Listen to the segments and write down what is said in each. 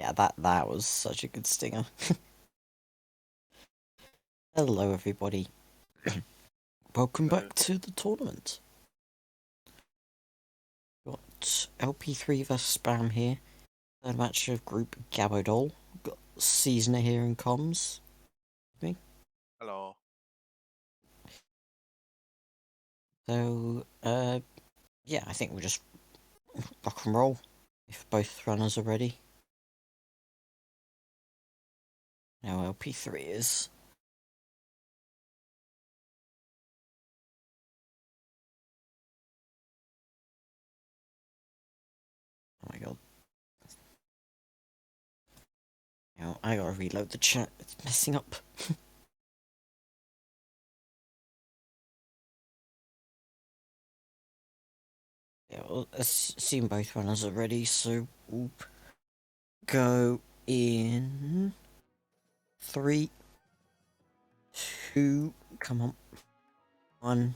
Yeah, that was such a good stinger. Hello, everybody. Welcome back to the tournament. Got LP3 vs Spam here. Third match of Group Gabbo. Got Seasoner here in comms. Me. Hello. So, yeah, I think we'll just rock and roll if both runners are ready. Now LP3 is. Oh my god. Now I gotta reload the chat. It's messing up. Yeah, well, assume both runners are ready, so we'll go in 3, 2, come on, 1,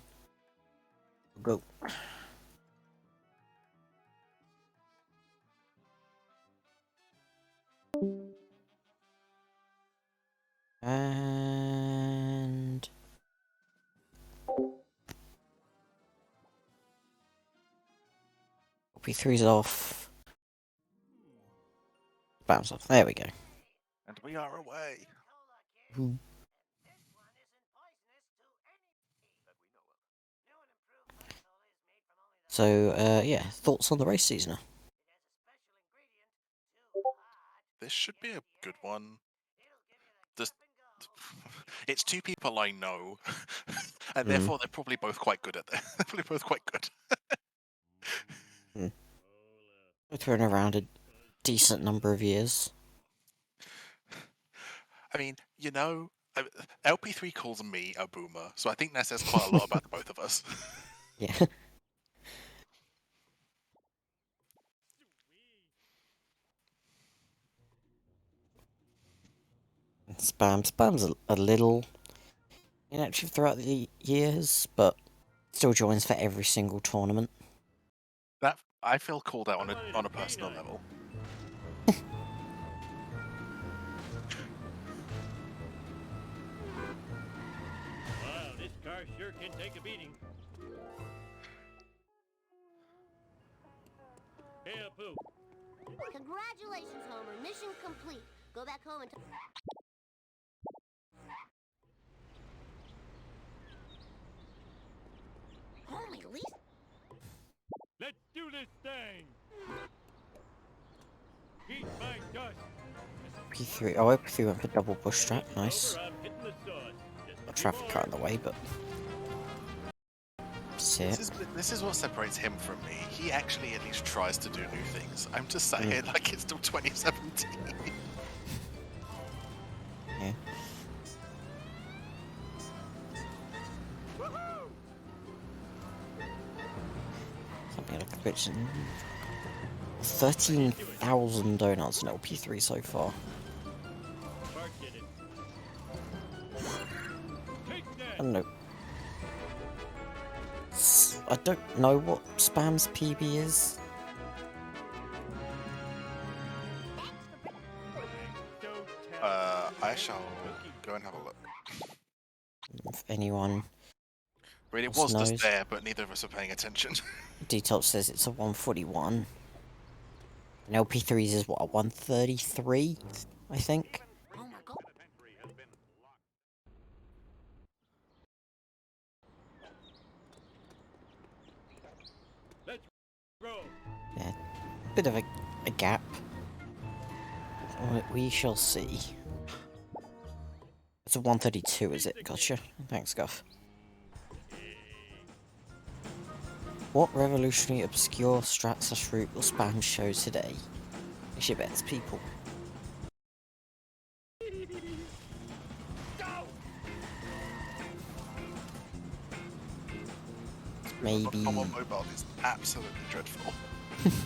go. And P3's off. Bounce off. There we go. And we are away. Ooh. So, yeah, thoughts on the race, Seasoner? This should be a good one. It's two people I know, and therefore they're probably both quite good at it. They're probably both quite good. Both run around a decent number of years. I mean, you know, LP3 calls me a boomer, so I think that says quite a lot about the both of us. Yeah. Spam's a little inactive throughout the years, but still joins for every single tournament. That I feel called out on a personal level. Wow, this car sure can take a beating. Hey, Apu. Congratulations, Homer. Mission complete. Go back home and... Holy, at least... Let's do this thing. Eat my dust. P3, oh, P3 went for double bush strap, nice. I'm hitting the sauce. Got traffic car in the way, but... This is what separates him from me. He actually at least tries to do new things. I'm just saying, like, it's still 2017. Yeah. Something like a bitch. 13,000 donuts in LP3 so far. Mark did it. Take I that. don't know. I don't know what Spam's PB is. I shall go and have a look. If anyone I mean, it else was knows. just there, but neither of us are paying attention. Detail says it's a 141. And LP3's is what, a 133? I think. Homer, go... Let's roll. Yeah, bit of a gap. We shall see. It's a 132, is it? Gotcha. Thanks, Guff. What revolutionary, obscure strat / route will Spam show today? Place your bets, people. Maybe. Common Mobile is absolutely dreadful. Almost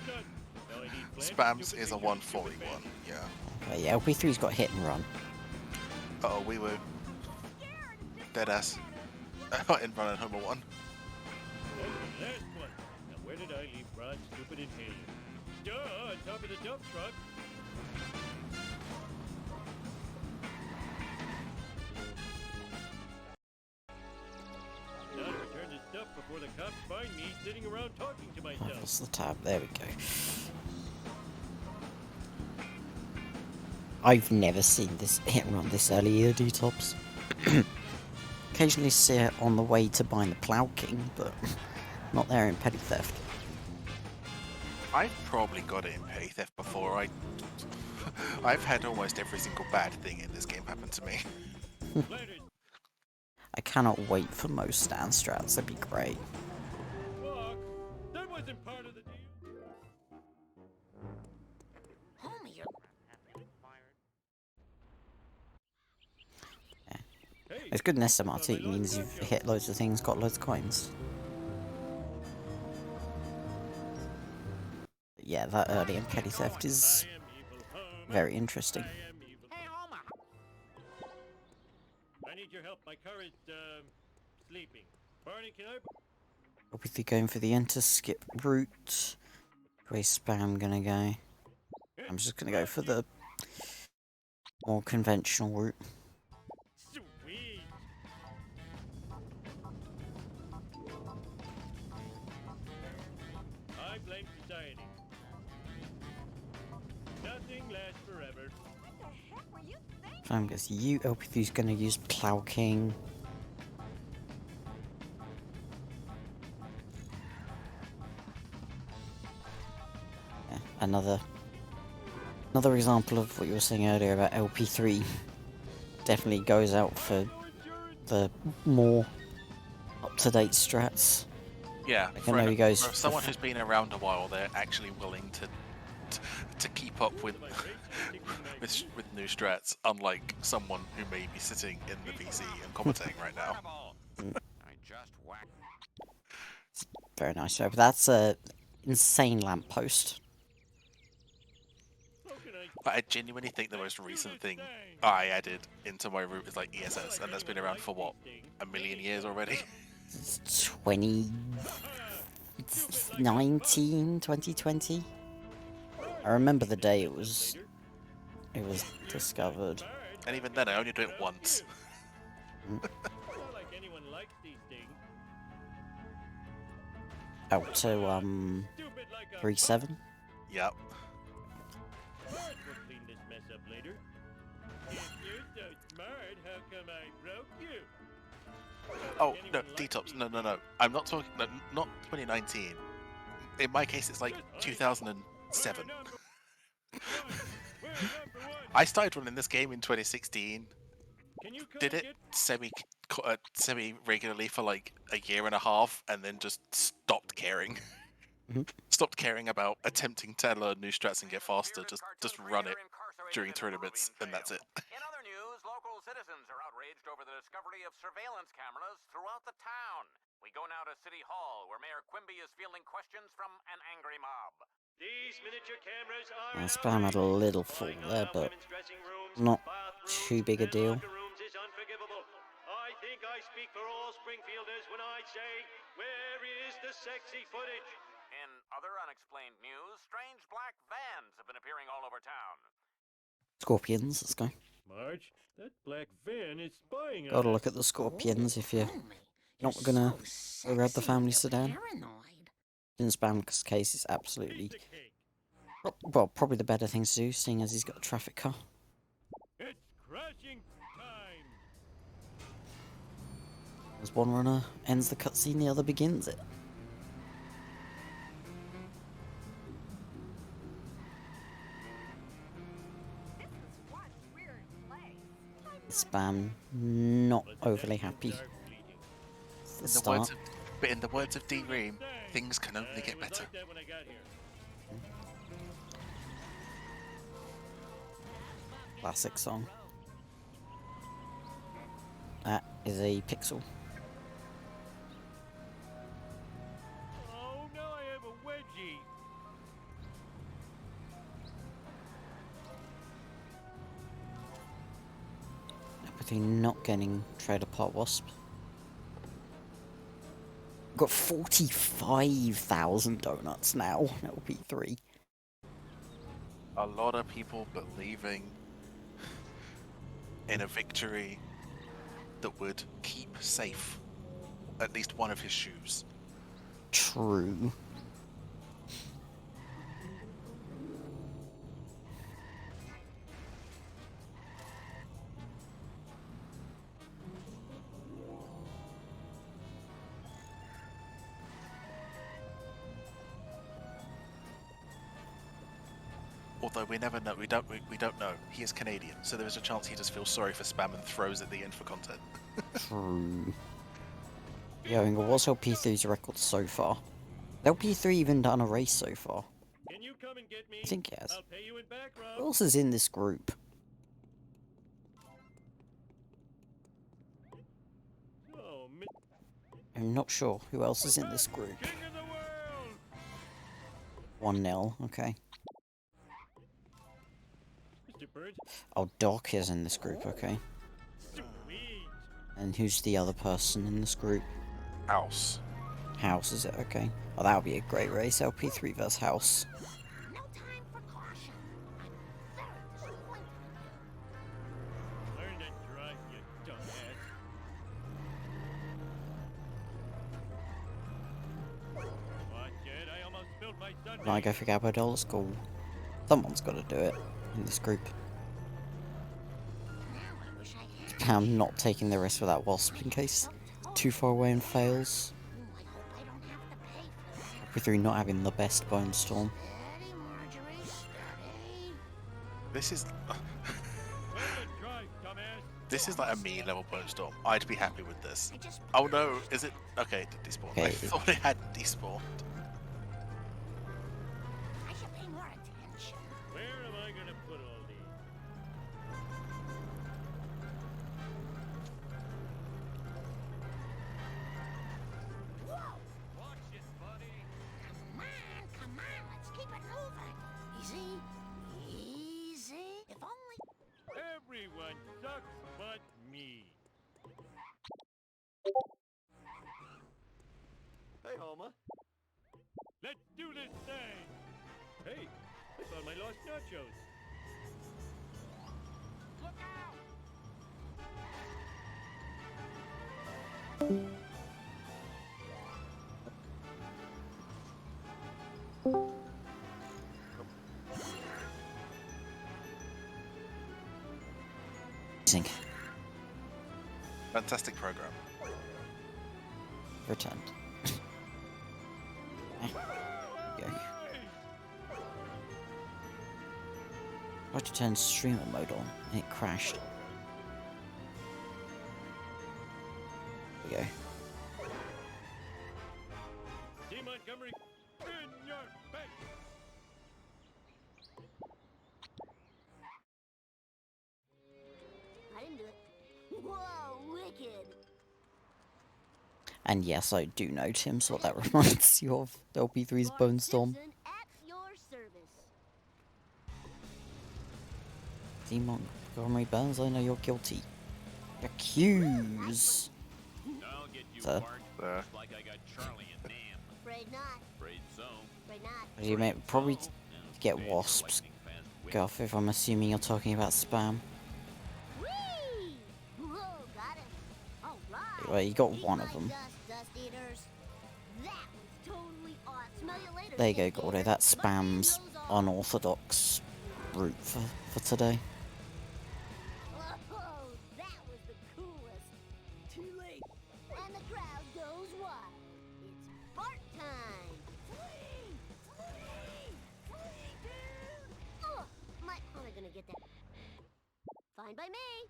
done. Now I need Spams is a 141, yeah. Yeah, LP3's got hit and run. Uh-oh, we were deadass in running Homer 1. Last one. Now where did I leave Rod's stupid inhaler? Duh, on top of the dump truck. Now to return this stuff before the cops find me sitting around talking to myself. What's the tab? There we go. I've never seen this hit and run this early either, D-Tops. Occasionally see it on the way to buying the Plough King, but not there in Petty Theft. I've probably got it in Petty Theft before. I've had almost every single bad thing in this game happen to me. I cannot wait for most stand strats, that'd be great. Walk. That wasn't part of the deal. Homie, you're... Hey, It's good in SMRT, it means you've hit loads of things, got loads of coins. But yeah, that early in Petty Theft is I am evil, Homer. very interesting. I am evil. Hey, Homer. I need your help. My car is, sleeping. Barney, can I... Obviously going for the enter skip route. Where spam gonna go? I'm just gonna go for the more conventional route. Sweet. I blame society. Nothing lasts forever. What the heck were you thinking? Spam goes you. LP3's gonna use Plough King. Yeah, another example of what you were saying earlier about LP3. Definitely goes out for the more up-to-date strats. Yeah, I know he goes for for someone who's been around a while, they're actually willing to keep up with with new strats, unlike someone who may be sitting in the PC and commentating right now. Very nice. But that's a insane lamppost. How can I... But I genuinely think the most recent thing I added into my route is like ESS, and that's been around for what, a million years already? It's 2019, 2020. I remember the day it was discovered. And even then, I only do it once. Not like anyone likes these things. Out to Stupid like a... 3.7. Yep. We'll clean this mess up later. If you're so smart, how come I broke you? Oh, no, detox. No. I'm not talking. No, not 2019. In my case, it's like 2007. I started running this game in 2016. Did it semi regularly for like a year and a half, and then just stopped caring. Stopped caring about attempting to learn new strats and get faster. Just run it during tournaments, and that's it. In other news, local citizens are outraged over the discovery of surveillance cameras throughout the town. We go now to City Hall, where Mayor Quimby is fielding questions from an angry mob. These miniature cameras are I spam had a little full there, but not too big a deal. Rooms is unforgivable. I think I speak for all Springfielders when I say, where is the sexy footage? In other unexplained news, strange black vans have been appearing all over town. Scorpions, let's go. Marge, that black van is spying on Gotta us. look at the Scorpions if you're Homie, not you're gonna so grab the sexy, family you're sedan. Paranoid. In Spam's case, it's absolutely, Piece of cake. well, probably the better thing to do, seeing as he's got a traffic car. It's crashing time. As one runner ends the cutscene, the other begins it. This is one weird place. Spam not overly happy. Start bleeding. It's the start. But in the words of D. Ream, things can only get It was better. like that when I got here. Classic song. That is a pixel. Oh, now I have a wedgie. Apathy not getting Trader Pot Wasp. Got 45,000 donuts now, LP3. a lot of people believing in a victory that would keep safe at least one of his shoes. True. Although we never know, we don't know. He is Canadian, so there is a chance he just feels sorry for spam and throws at the end for content. True. Yeah, what's LP3's record so far? LP3 even done a race so far? Can you come and get me? I think yes. I'll pay you in back rub. Who else is in this group? Oh, I'm not sure who else is in this group. King of the world! 1-0, okay. Mr. Burns, Oh, Doc is in this group, okay. sweet. And who's the other person in this group? House. House, is it? Okay. Oh, that would be a great race. LP3 vs House. No time for caution. I'm very disappointed. Learn to drive, you dumbass. Watch it, I almost spilled my sundae. Can I go for Gabbo doll? Let's go. Someone's got to do it in this group. Now I wish I had. Pam not taking the risk with that wasp in case too far away and fails. Ooh, I hope I don't have to pay for that. LP3 not having the best bone storm. Steady, Marjorie, steady. This is Learn to drive, dumbass. this is like a me level bone storm. I'd be happy with this. I just. Oh no, is it? Okay, it did despawn. I Okay. thought it had despawned. I should pay more attention. Where am I gonna put all these? Whoa! Watch it, buddy. Come on, let's keep it moving. Easy, easy. If only. Everyone sucks but me. Hey, Homer. Let's do this thing. Hey, I found my lost nachos. Look out! Amazing. Fantastic program. Returned. There you go. I tried to turn streamer mode on and it crashed. There we go. Team Montgomery, in your face. I didn't do it. Whoa, wicked. And yes, I do know, Tim, so what that reminds you of LP3's Lord Bone Storm. Simpson at your service. Team Montgomery Burns, I know you're guilty. Accuse. I'll get you, Sir. Bart. There. Just like I got Charlie and Nam. Afraid not. Afraid so. Afraid not. You may probably So, now get stand your wasps. lightning fast wit. Guff, if I'm assuming you're talking about spam. Whee! Whoa, got it. All right. Well, you got Eat one my of them. Dust eaters. That was totally awesome. Smell you later. There you go, Dick Gordo. eater. That My man spams knows all. unorthodox route for today. Oh, that was the coolest. Too late. And the crowd goes wild. It's Bart time. Flee! Flee! Flee, dude! Oh, how am I gonna get that? Fine by me.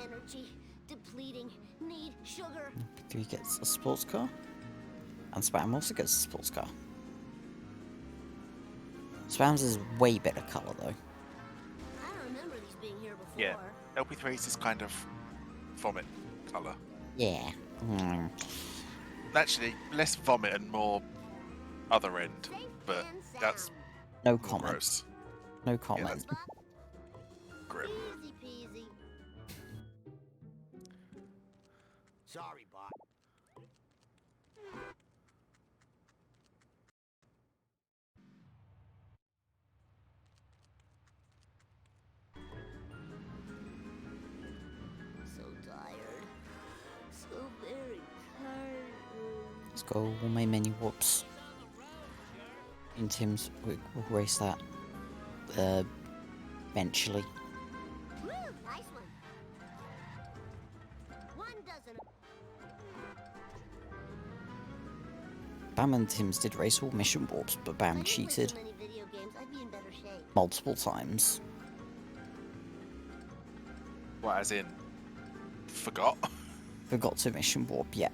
Energy depleting. Need sugar. LP3 gets a sports car. And Spam also gets a sports car. Spam's is way better colour though. I don't remember these being here before. Yeah. LP3's is kind of vomit colour. Yeah. Mm. Actually, less vomit and more other end, Safe but and that's sound. No more comment. gross. No comment. that's- Grim. Easy peasy. Sorry, Bot. Let's go all my mini whoops. In Tim's, we'll race that eventually. Woo, nice one. One dozen. Bam and Tim's did race all mission warps, but Bam cheated So many video games, I'd be in better shape. multiple times. What, as in, forgot? Forgot to mission warp yet.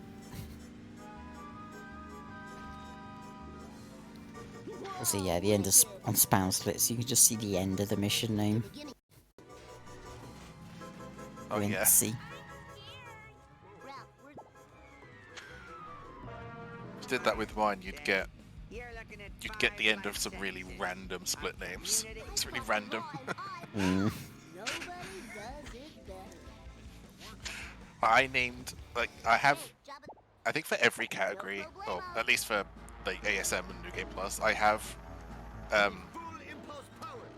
Also, yeah, the end of on spam splits, you can just see the end of the mission name. Oh yeah. See. Ralph, we're If you did that with mine, you'd get You're looking at the end of some really random split names. It's really random. Mm. nobody does it better. I named like I have. Job it. I think for every category, or at least for like ASM and New Game Plus, I have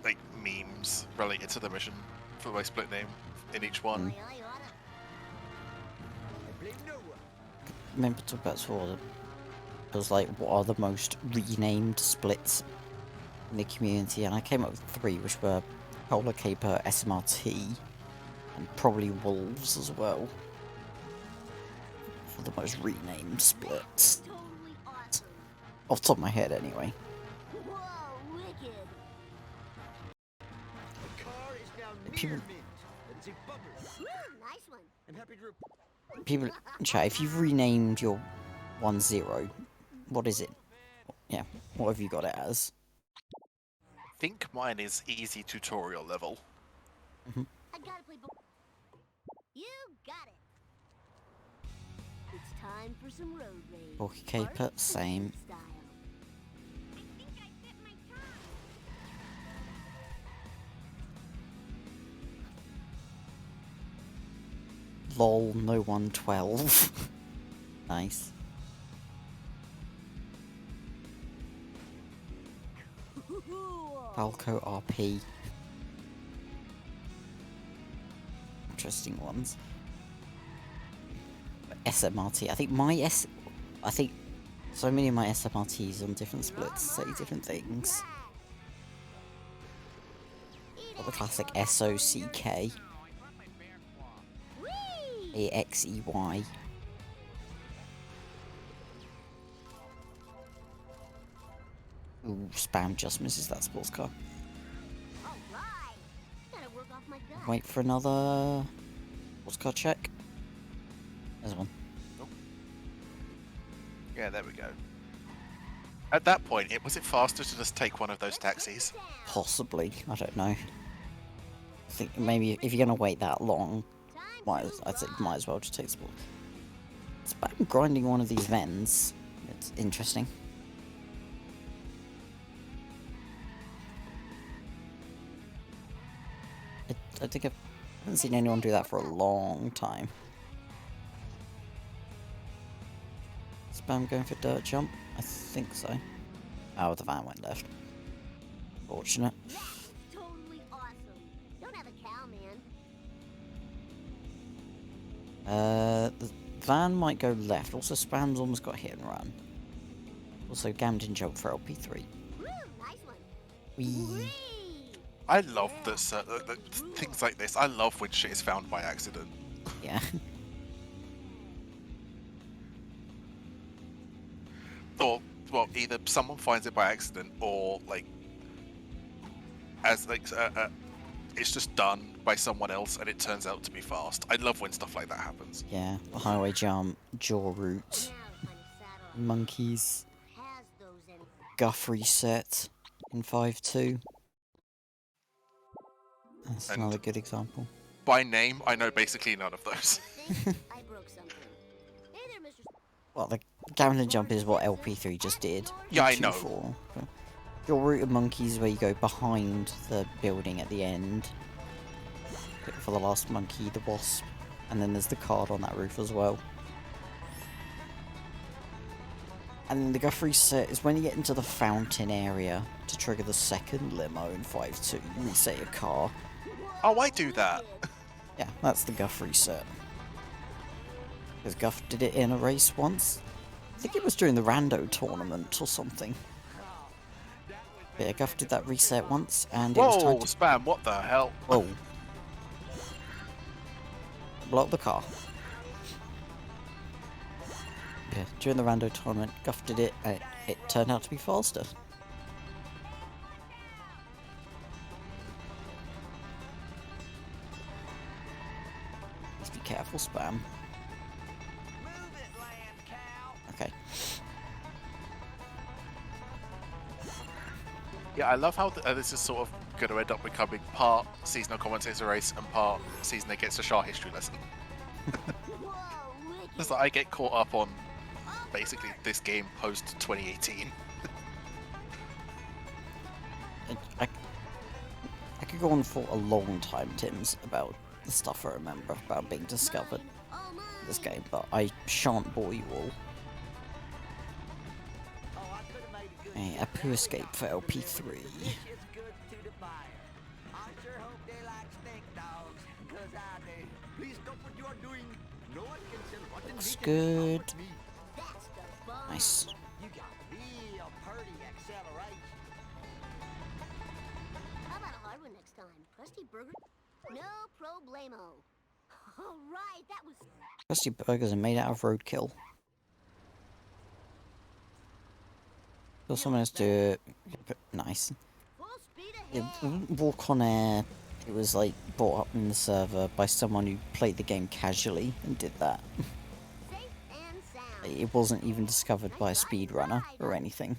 like memes related to the mission for my split name in each one. Mm. Remember to talk about sort of was like what are the most renamed splits in the community, and I came up with 3, which were Polar Caper, SMRT, and probably Wolves as well. For the most renamed splits. Totally awesome. Off the top of my head anyway. Whoa, wicked. The car is now People- near mint. That is a bummer. Woo, nice one. I'm happy to report. People in chat, if you've renamed your 1-0, what is it? Yeah, what have you got it as? I think mine is easy tutorial level. I gotta play You got it. It's time for some road rage. Bulky Caper, same. Style. I think I bit my tongue. LOL, no 112. Nice. Falco RP. Interesting ones. SMRT. I think so many of my SMRTs on different splits say different things. Got the classic SOCK, Whee! AXEY. Ooh, spam just misses that sports car. All right. Gotta work off my gut. Wait for another sports car check. There's one. Yeah, there we go. At that point, was it faster to just take one of those taxis? Possibly, I don't know. I think maybe if you're gonna wait that long, I'd say might as well just take sport. It's about grinding one of these vents. It's interesting. I think I haven't seen anyone do that for a long time. Spam going for dirt jump? I think so. Oh, the van went left. Fortunate. Totally awesome. Don't have a cow, man. The van might go left. Also, Spam's almost got hit and run. Also, Gam didn't jump for LP3. Woo, nice one. Whee. Whee! I love that things like this. I love when shit is found by accident. Yeah. Or well, either someone finds it by accident, or like as like it's just done by someone else, and it turns out to be fast. I love when stuff like that happens. Yeah. Highway jump, jaw route, Now, funny saddle. monkeys, Has those in guff reset in 5.2. That's And- another good example. By name, I know basically none of those. I think I broke something. Hey there, Mr. Well, the Gambling jump is what LP3 just did. Yeah, I 2-4. Your route of monkeys where you go behind the building at the end. Look for the last monkey, the wasp. And then there's the card on that roof as well. And then the guff reset is when you get into the fountain area to trigger the second limo in 5.2. You reset your car. Oh, I do that. Yeah, that's the guff reset. Because Guff did it in a race once. think it was during the rando tournament or something. Yeah, Guff did that reset once, and it was Whoa, time to... spam! What the hell? Whoa. Blow up the car. Yeah, during the rando tournament, Guff did it, and it turned out to be faster. Please be careful, spam. Move it, land cow. Okay. Yeah, I love how this is sort of going to end up becoming part seasonal commentator race and part season that gets a Shah history lesson. Whoa, wicked. It's like I get caught up on basically this game post 2018. I could go on for a long time, Tim's, about the stuff I remember about being discovered All mine. in this game, but I shan't bore you all. Oh, I could have made a good A poo escape for LP3. It's good to the buyer. I sure hope they like stink dogs, 'cause I do. Please stop what you are doing. No one can sell rotten Looks meat good. but me. That's the bomb. Nice. You got real pretty acceleration. How about a hard one next time? Krusty Burger? No problemo. All right, that was... Krusty burgers are made out of roadkill. So someone has to... Nice. Full speed Yeah, ahead. Walk on Air, it was like brought up in the server by someone who played the game casually and did that. Safe and sound. It wasn't even discovered by a speedrunner or anything.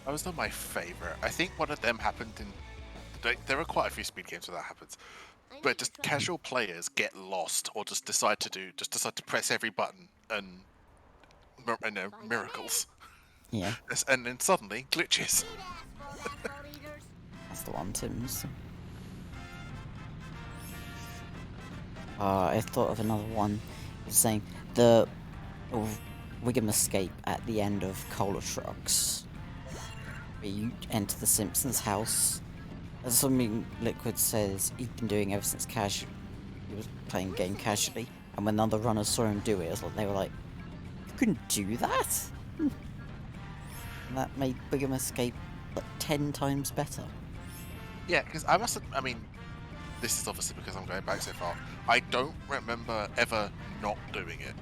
That was not my favorite. I think one of them happened in. There are quite a few speed games where that happens, I know but you're just trying- casual players get lost or just decide to press every button and miracles, Yeah, and then suddenly glitches. Eat asphalt eaters. that's the one, Tim's. I thought of another one. Saying the Wiggum escape at the end of Cola Trucks, where you enter the Simpsons house. That's something Liquid says he'd been doing ever since he was playing game casually. And when other runners saw him do it, they were like, "You couldn't do that?" And that made Wiggum escape like 10 times better. Yeah, because I mean, this is obviously because I'm going back so far. I don't remember ever not doing it.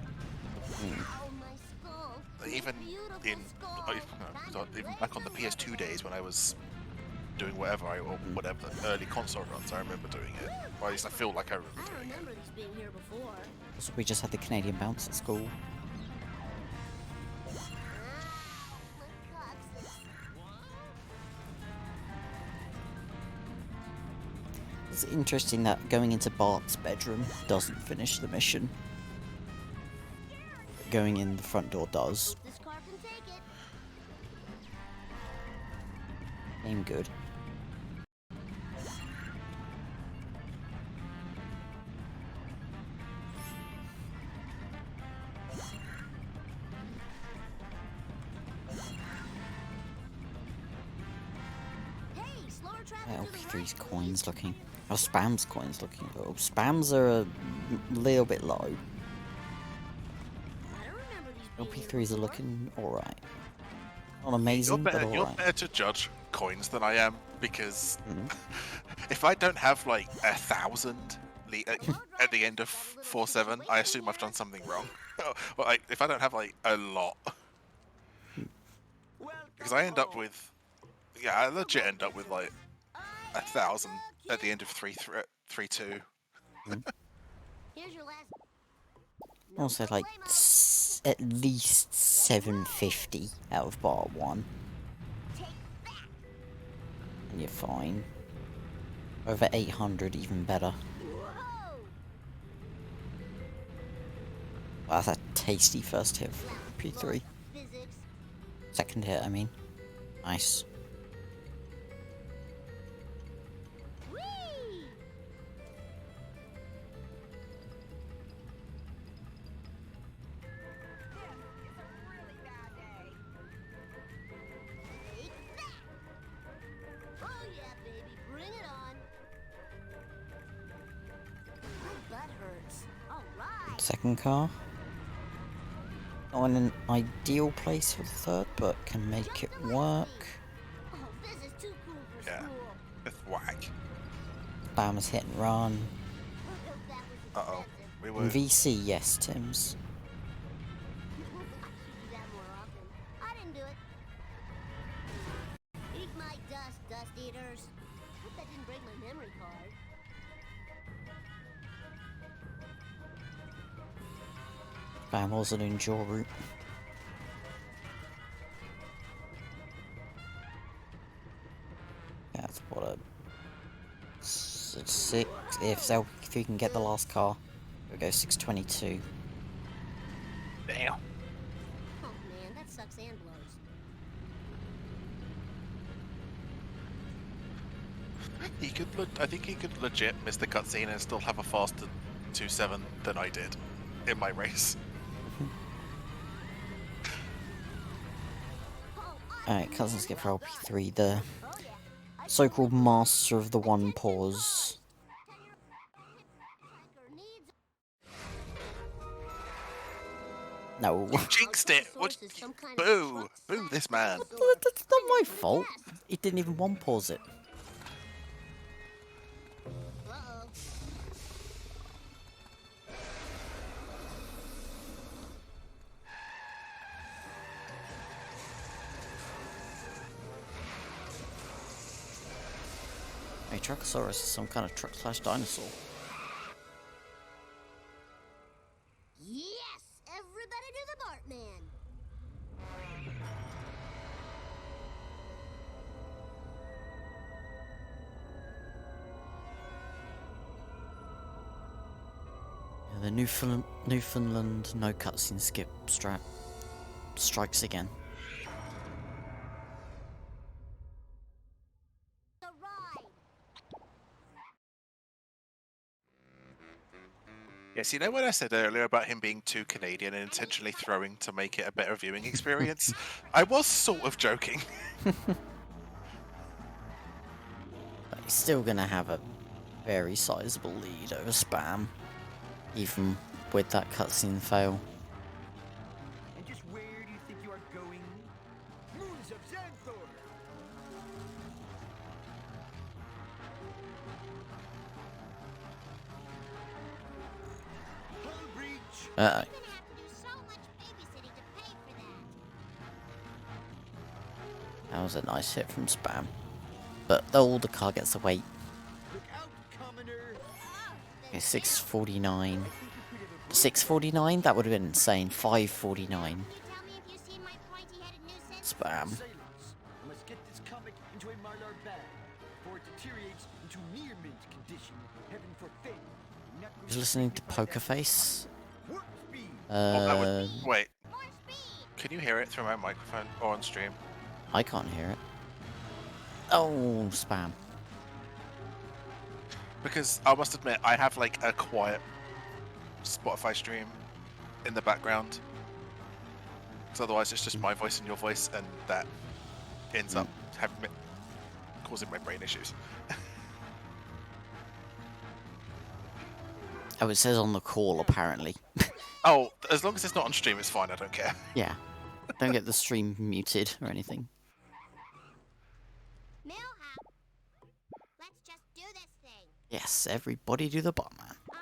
Oh, my skull. Even Beautiful in skull. even back on the PS2 days when I was doing whatever or whatever early console runs, I remember doing it. Or at least I feel like I remember I doing it. remember this being here before. So we just had the Canadian bounce at school. My coccyx. It's interesting that going into Bart's bedroom doesn't finish the mission. But going in the front door does. Hope this car can take it. Aim good. Hey, slower traffic to the LP3's right, coins please. looking. Oh, Spam's coins looking low. Spam's are a little bit low. I don't remember these being here LP3's are before. looking alright. Not amazing, but You're alright. better to judge coins than I am because Mhm. if I don't have like 1,000 at the end of 4-7, I assume I've done something wrong. Well, like, if I don't have like a lot, because I end up with, yeah, I legit end up with like 1,000 at the end of 3-2. Here's your last. Also, like, at least 750 out of bar 1. Take that. And you're fine. Over 800, even better. Whoa. That's a tasty first hit for P3. Physics. Second hit, I mean. Nice. Whee! It's a really bad day. Take that. Oh yeah, baby, bring it on. My butt hurts. Oh, Second car. Not in an ideal place for the third, but can make it work. Oh, this is too cool for Yeah. school. With whack. Bam's hit and run. That was Uh-oh. expensive. We And were... VC, yes, Tim's. I should do that more often. I didn't do it. Eat my dust, dust eaters. Hope that didn't break my memory card. Bam was an endure route. That's what a 6. If LP3 can get the last car, we'll go 622. Damn. Oh man, that sucks and blows. He could, I think he could legit miss the cutscene and still have a faster 2.7 than I did in my race. Alright, Cousins get for LP3, the so-called master of the one pause. No. Jinxed it! What? Boo! Boo this man! That's not my fault. He didn't even one pause it. Uh-oh. Hey, Truckosaurus is some kind of truck slash dinosaur. Yes! Everybody do the Bartman! Yeah, the Newfoundland no cutscene skip strap strikes again. The ride! Yes, you know what I said earlier about him being too Canadian and intentionally throwing to make it a better viewing experience? I was sort of joking. But he's still gonna have a very sizable lead over Spam, even with that cutscene fail. And just where do you think you are going? Moons of Xanthor! Hull breach! Uh, You're gonna have to do so much babysitting to pay for that. that was a nice hit from Spam. But all the car gets a weight. Look out, commoner! Okay, 649. 649? That would have been insane. 549. Tell me if you've seen my pointy-headed nuisance. Spam. Silence! I must get this comic into a Marlar bag before it deteriorates into near mint condition. Heaven forfend. Not He's listening to Poker Face. warp speed! Oh, that would... Wait, More speed! can you hear it through my microphone or on stream? I can't hear it. Oh, Spam. Because I must admit, I have like a quiet Spotify stream in the background. Because otherwise it's just my voice and your voice, and that ends up causing my brain issues. Oh, it says on the call, apparently. Oh, as long as it's not on stream, it's fine, I don't care. Yeah. Don't get the stream muted or anything. Millhop, let's just do this thing. Yes, everybody do the Batman. I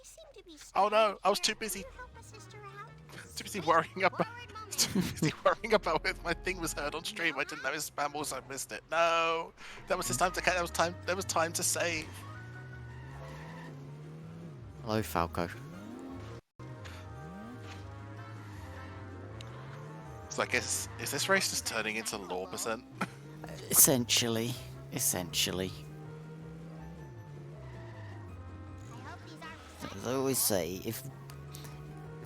seem to be. Oh no, I was here. too busy. Can you help a sister out? Too busy worrying about... Forward momentum. Too busy worrying about if my thing was heard on stream. I didn't know his spam was. I missed it. No, that was his time to. That was time. There was time to save. Hello, Falco. So I guess is this race just turning into law percent? Essentially. I hope these aren't. As I always say, if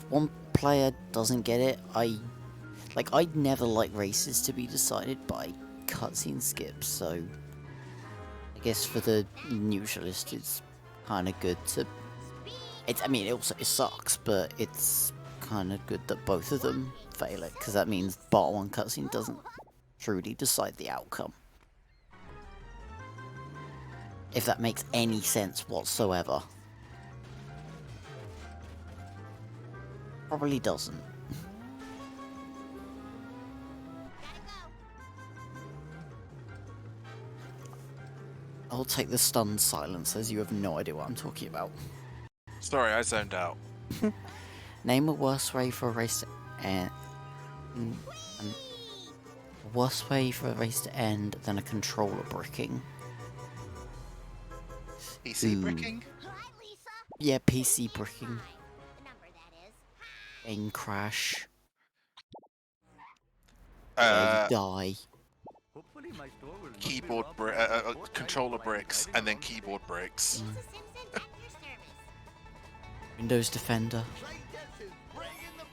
one player doesn't get it, I'd never like races to be decided by cutscene skips, so I guess for the neutralist it's kind of good to... I mean, it sucks, but it's kind of good that both of them fail it, because that means Part 1 cutscene doesn't truly decide the outcome. If that makes any sense whatsoever. Probably doesn't. I'll take the stunned silence as you have no idea what I'm talking about. Sorry, I zoned out. Name a worse way for a race to end. A worse way for a race to end than a controller bricking. PC Ooh. bricking? Hi, Lisa. Yeah, PC bricking. The number, that is. Game crash. Uh, Die. Hopefully my store will not be keyboard robbed bri- by the four controller times while I'm bricks, driving and then around keyboard bricks. Lisa Simpson at your service. Windows Defender. Play test is bringing the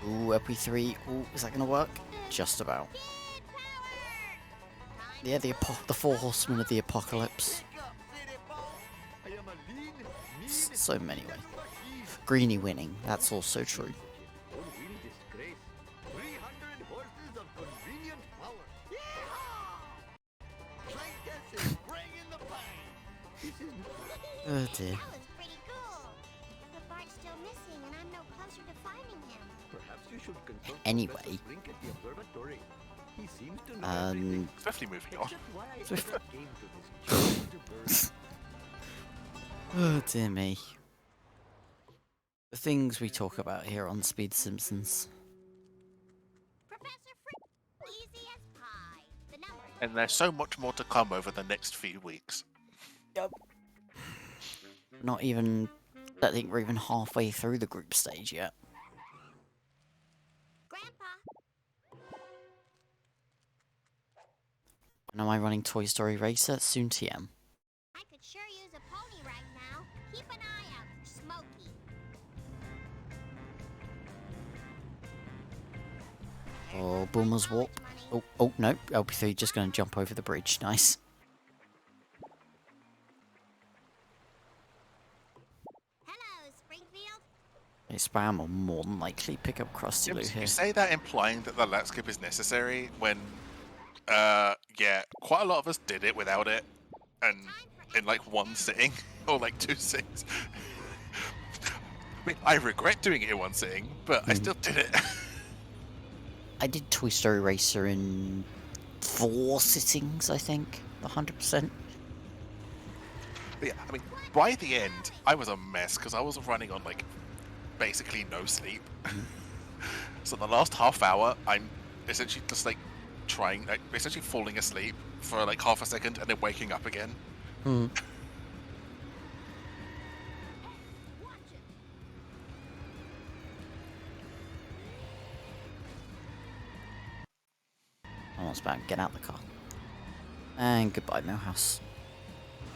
pain. Ooh, LP3. Ooh, is that gonna work? Just about. Kid power. Time Yeah, the four horsemen of the apocalypse. Wake up, city boy. I am a lean, mean, So many ways. machine. Greenie winning. That's also true. Unreal disgrace. 300 horses of convenient power. Yeehaw! Play test is bringing the pain. This is Oh dear. That was pretty cool. But Bart's still missing, and I'm no closer to finding him. perhaps you should consult Anyway. Professor Blink at the observatory. He seems to know everything. Swiftly moving on. Except why I never came to this giant bird. Oh dear me. The things we talk about here on Speed Simpsons. Professor Frick, easy as pie. The number. And there's so much more to come over the next few weeks. Not even. I don't think we're even halfway through the group stage yet. Grandpa. When am I running Toy Story Racer? Soon TM. I could sure use a pony right now. Keep an eye out for Smokey. Oh, Boomer's Warp. Oh no. LP3 just gonna jump over the bridge. Nice. Hello, Springfield. A spam will more than likely pick up Krusty Lou here. You say that implying that the lap skip is necessary when, yeah, quite a lot of us did it without it, and in like one sitting, or like 2 sittings. I mean, I regret doing it in one sitting, but I still did it. I did Toy Story Racer in 4 sittings, I think. 100%. But yeah, I mean, by the end, I was a mess because I was running on like basically no sleep. So the last half hour, I'm essentially just like essentially falling asleep for like half a second and then waking up again. Watch it. Almost about get out the car. And goodbye, Millhouse.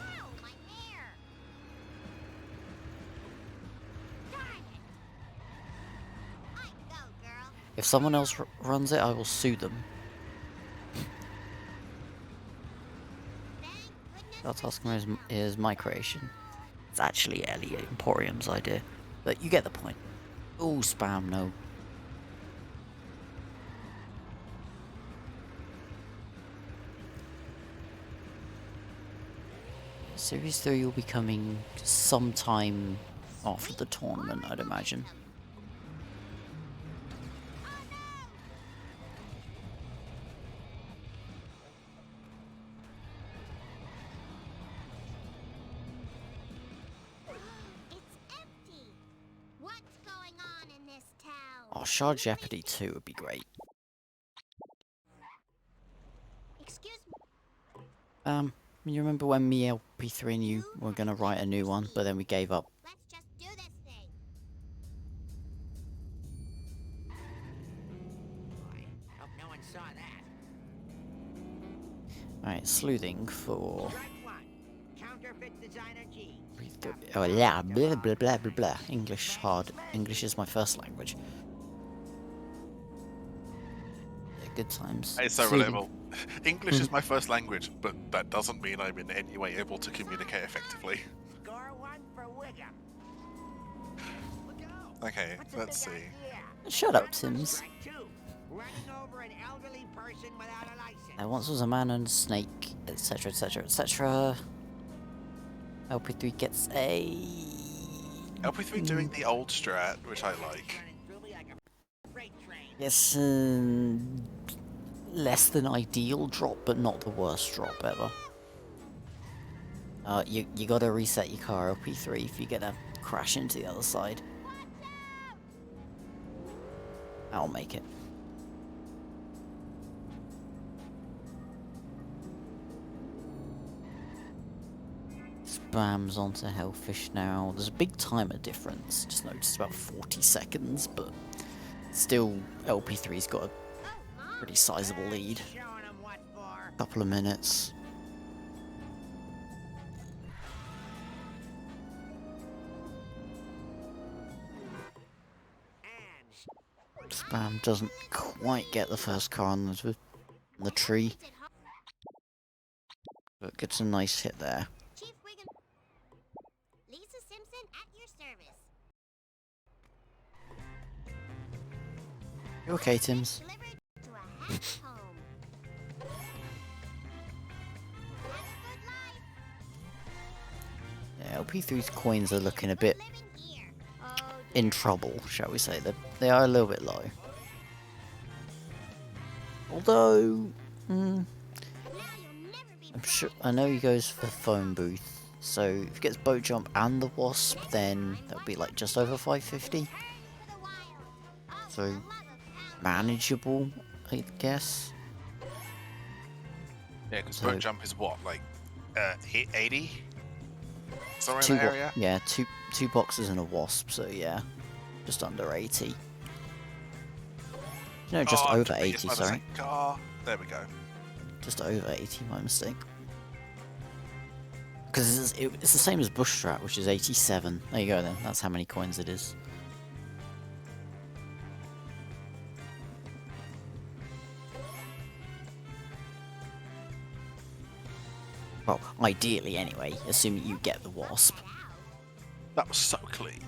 Ow, my hair. Darn it. I go, girl. If someone else runs it, I will sue them. Thank goodness. That Taskmaster is my creation. It's actually Elliot Emporium's idea. But you get the point. Oh, spam, no. Series 3 will be coming sometime after the tournament, I'd imagine. It's empty. What's going on in this town? Oh, Shard Jeopardy 2 would be great. Excuse me. You remember when me, LP3 and you were gonna write a new one, but then we gave up? Let's just do this thing. Hope no one saw that. Alright, sleuthing for... Strike one. Counterfeit designer G. Oh yeah, blah blah blah blah blah. English hard. English is my first language. Yeah, good times. It's so Sleuthing. relatable. English is my first language, but that doesn't mean I'm in any way able to communicate effectively. Score one for Wiggum. Look out. Okay, What's a let's big see. idea? Shut up, Sims. Strike two. Running over an elderly person without a license. There once was a man and a snake, etc, etc, etc. LP3 gets a... LP3 doing the old strat, which I like. Yes, less than ideal drop, but not the worst drop ever. You gotta reset your car, LP3, if you're gonna crash into the other side. I'll make it. Spam's onto Hellfish now. There's a big timer difference. Just noticed about 40 seconds, but still, LP3's got a pretty sizable lead. Couple of minutes. Spam doesn't quite get the first car on the tree, but gets a nice hit there. Chief Wiggum. Lisa Simpson at your service. You okay, Tims? Delivered to a happy home. Have a good life. Yeah, LP3's coins are looking a bit Living here. Oh, in trouble, shall we say. They are a little bit low. Although, now you'll never be I'm sure, I know he goes for phone booth, so if he gets boat jump and the wasp, then that'll be like just over 550. for the wild. Oh, So, for the love of God. manageable, I guess. Yeah, because So- boat jump is what, like 80? Somewhere in Two that area? yeah, two boxes and a wasp, so yeah, just under 80. No, just Oh, over I 80, was sorry. like, car. There we go. Just over 80, my mistake. Because it's the same as Bush Strat, which is 87. There you go then, that's how many coins it is. Well, ideally anyway, assuming you get the wasp. That was so clean.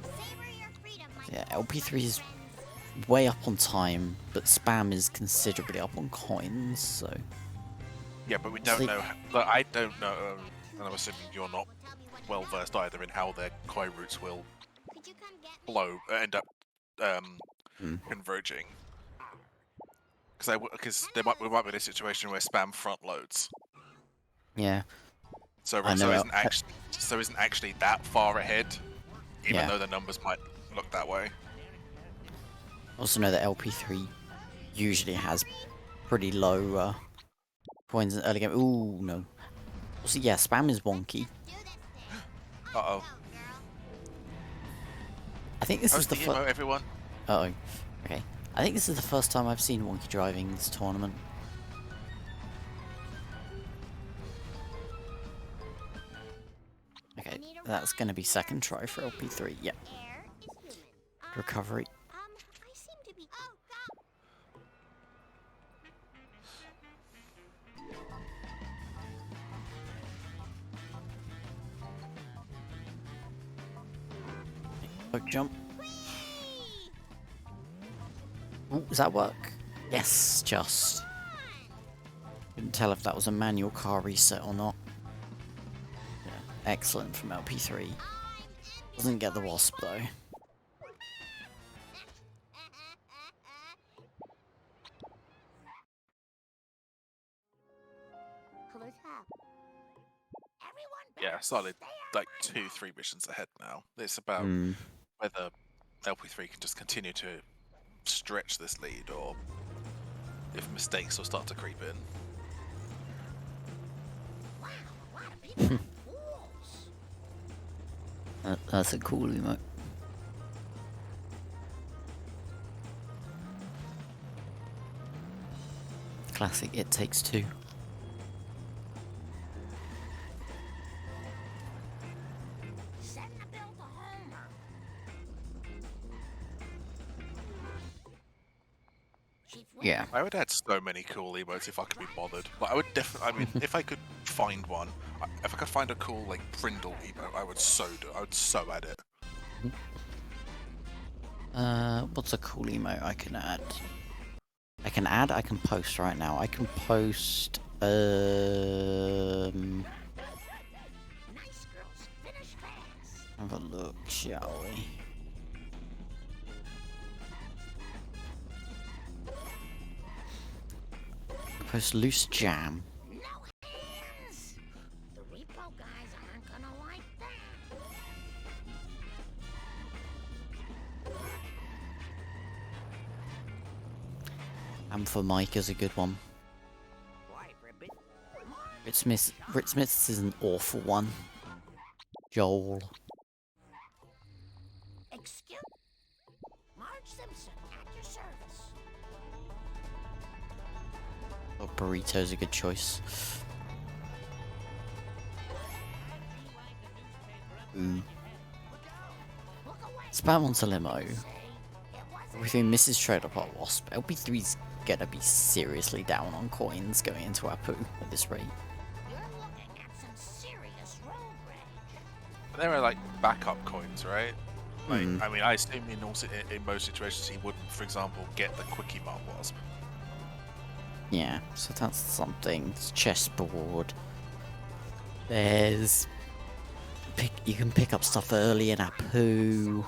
Savor your freedom, my Yeah, fellow LP3 is citizens. way up on time, but Spam is considerably up on coins, so... Yeah, but we don't Sleep. know. Like, I don't know, and I'm assuming you're not well versed either in how their coin routes will Could you come get me? flow, end up Hmm. converging. Because we might be in a situation where spam front loads, Yeah, so I know. isn't actually that far ahead, even Yeah. though the numbers might look that way. also know that LP3 usually has pretty low coins in early game. Ooh, no. Also, yeah, Spam is wonky. Do this thing. Uh oh. Go, girl. I think this is Post the the first... emo, everyone. Uh-oh. Okay. I think this is the first time I've seen wonky driving this tournament. Okay, that's going to be second try for LP3. Yep, Air is human. recovery. I seem to be. Oh, God. Boat jump. Whee! Ooh, does that work? Yes, just. Couldn't tell if that was a manual car reset or not. Yeah, excellent from LP3. Doesn't get the wasp though. Hello, Tap. Everyone Yeah, better slightly stay like out my 2-3 missions ahead now. It's about Hmm. whether LP3 can just continue to stretch this lead, or if mistakes will start to creep in. Wow, a lot of people are fools. That's a cool emote. Classic It Takes Two. Send the bill to Homer. Chief Yeah. I would add so many cool emotes if I could be bothered. But I would definitely. I mean, if I could find one, if I could find a cool like Prindle emote, I would so add it. What's a cool emote I can add? I can add, I can post right now. I can post, Nice girls finish fast. have a look, shall we? Post loose jam. No hands. The repo guys aren't gonna like that. And for Mike is a good one. Why, for a bit? Rit Smith's is an awful one. Joel. Excuse Marge Simpson at your service. Oh, Burrito's a good choice. Ooh. Look away. Spam onto limo. Say, it wasn't Within Mrs. Trailer Park Wasp, LP3's gonna be seriously down on coins going into Apu at this rate. You're looking at some serious road rage. There are like backup coins, right? Like, Hmm. I mean, I assume in most situations he wouldn't, for example, get the Quickie Mart Wasp. Yeah, so that's something. It's chessboard. There's... you can pick up stuff early in Apu.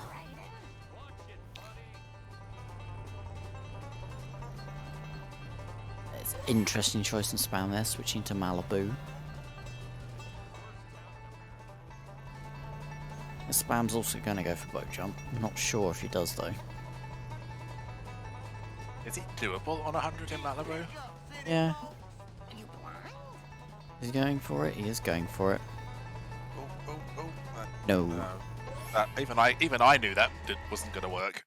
There's interesting choice in spam there, switching to Malibu. The spam's also going to go for boat jump. I'm not sure if he does though. Is it doable on 100 in Malibu? Yeah, Are you blind? he's going for it. He is going for it. Oh. No. Even I knew that wasn't going to work.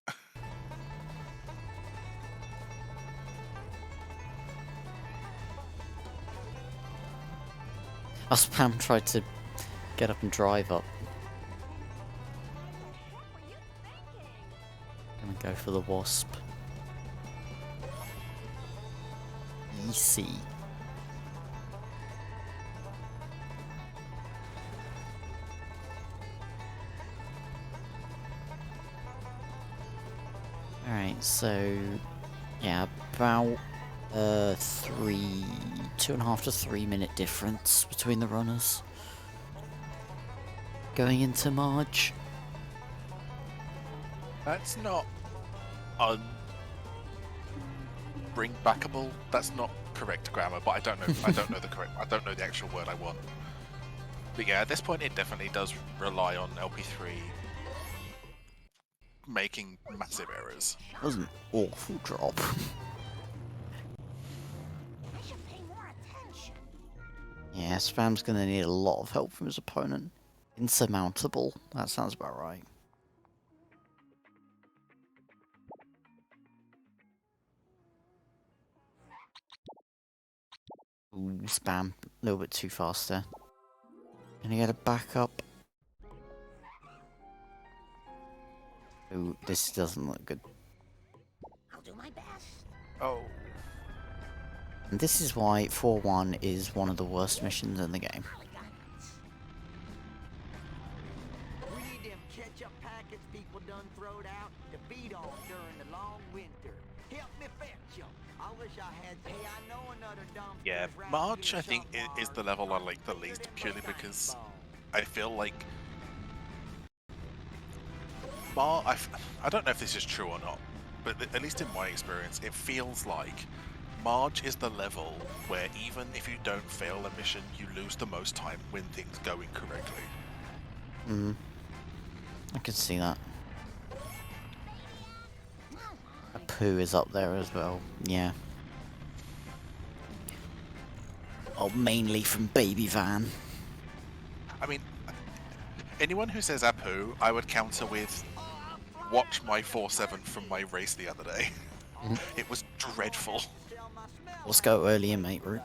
Our spam tried to get up and drive up. What were you thinking? Gonna go for the wasp. Easy. Alright, so yeah, about 2.5 to 3 minute difference between the runners. Going into March. That's not bring backable. That's not correct grammar, but I don't know. I don't know the actual word I want. But yeah, at this point, it definitely does rely on LP3 making massive errors. That was an awful drop. I should pay more attention. Yeah, Spam's gonna need a lot of help from his opponent. Insurmountable. That sounds about right. Ooh, Spam. A little bit too fast there. Can I get a backup? Ooh, this doesn't look good. I'll do my best. Oh, And this is why 4-1 is one of the worst missions in the game. Polygons. We need them ketchup packets people done throwed out to feed on during the long winter. Help me fetch 'em. I wish I had. Hey, I know another dump. yeah. March, I think, is the level I like the least, purely because I feel like I don't know if this is true or not, but at least in my experience, it feels like Marge is the level where even if you don't fail a mission, you lose the most time when things go incorrectly. I can see that. Apu is up there as well, yeah. Oh, mainly from Baby Van. I mean, anyone who says Apu, I would counter with watch my 4-7 from my race the other day. It was dreadful. Let's go early in mate route.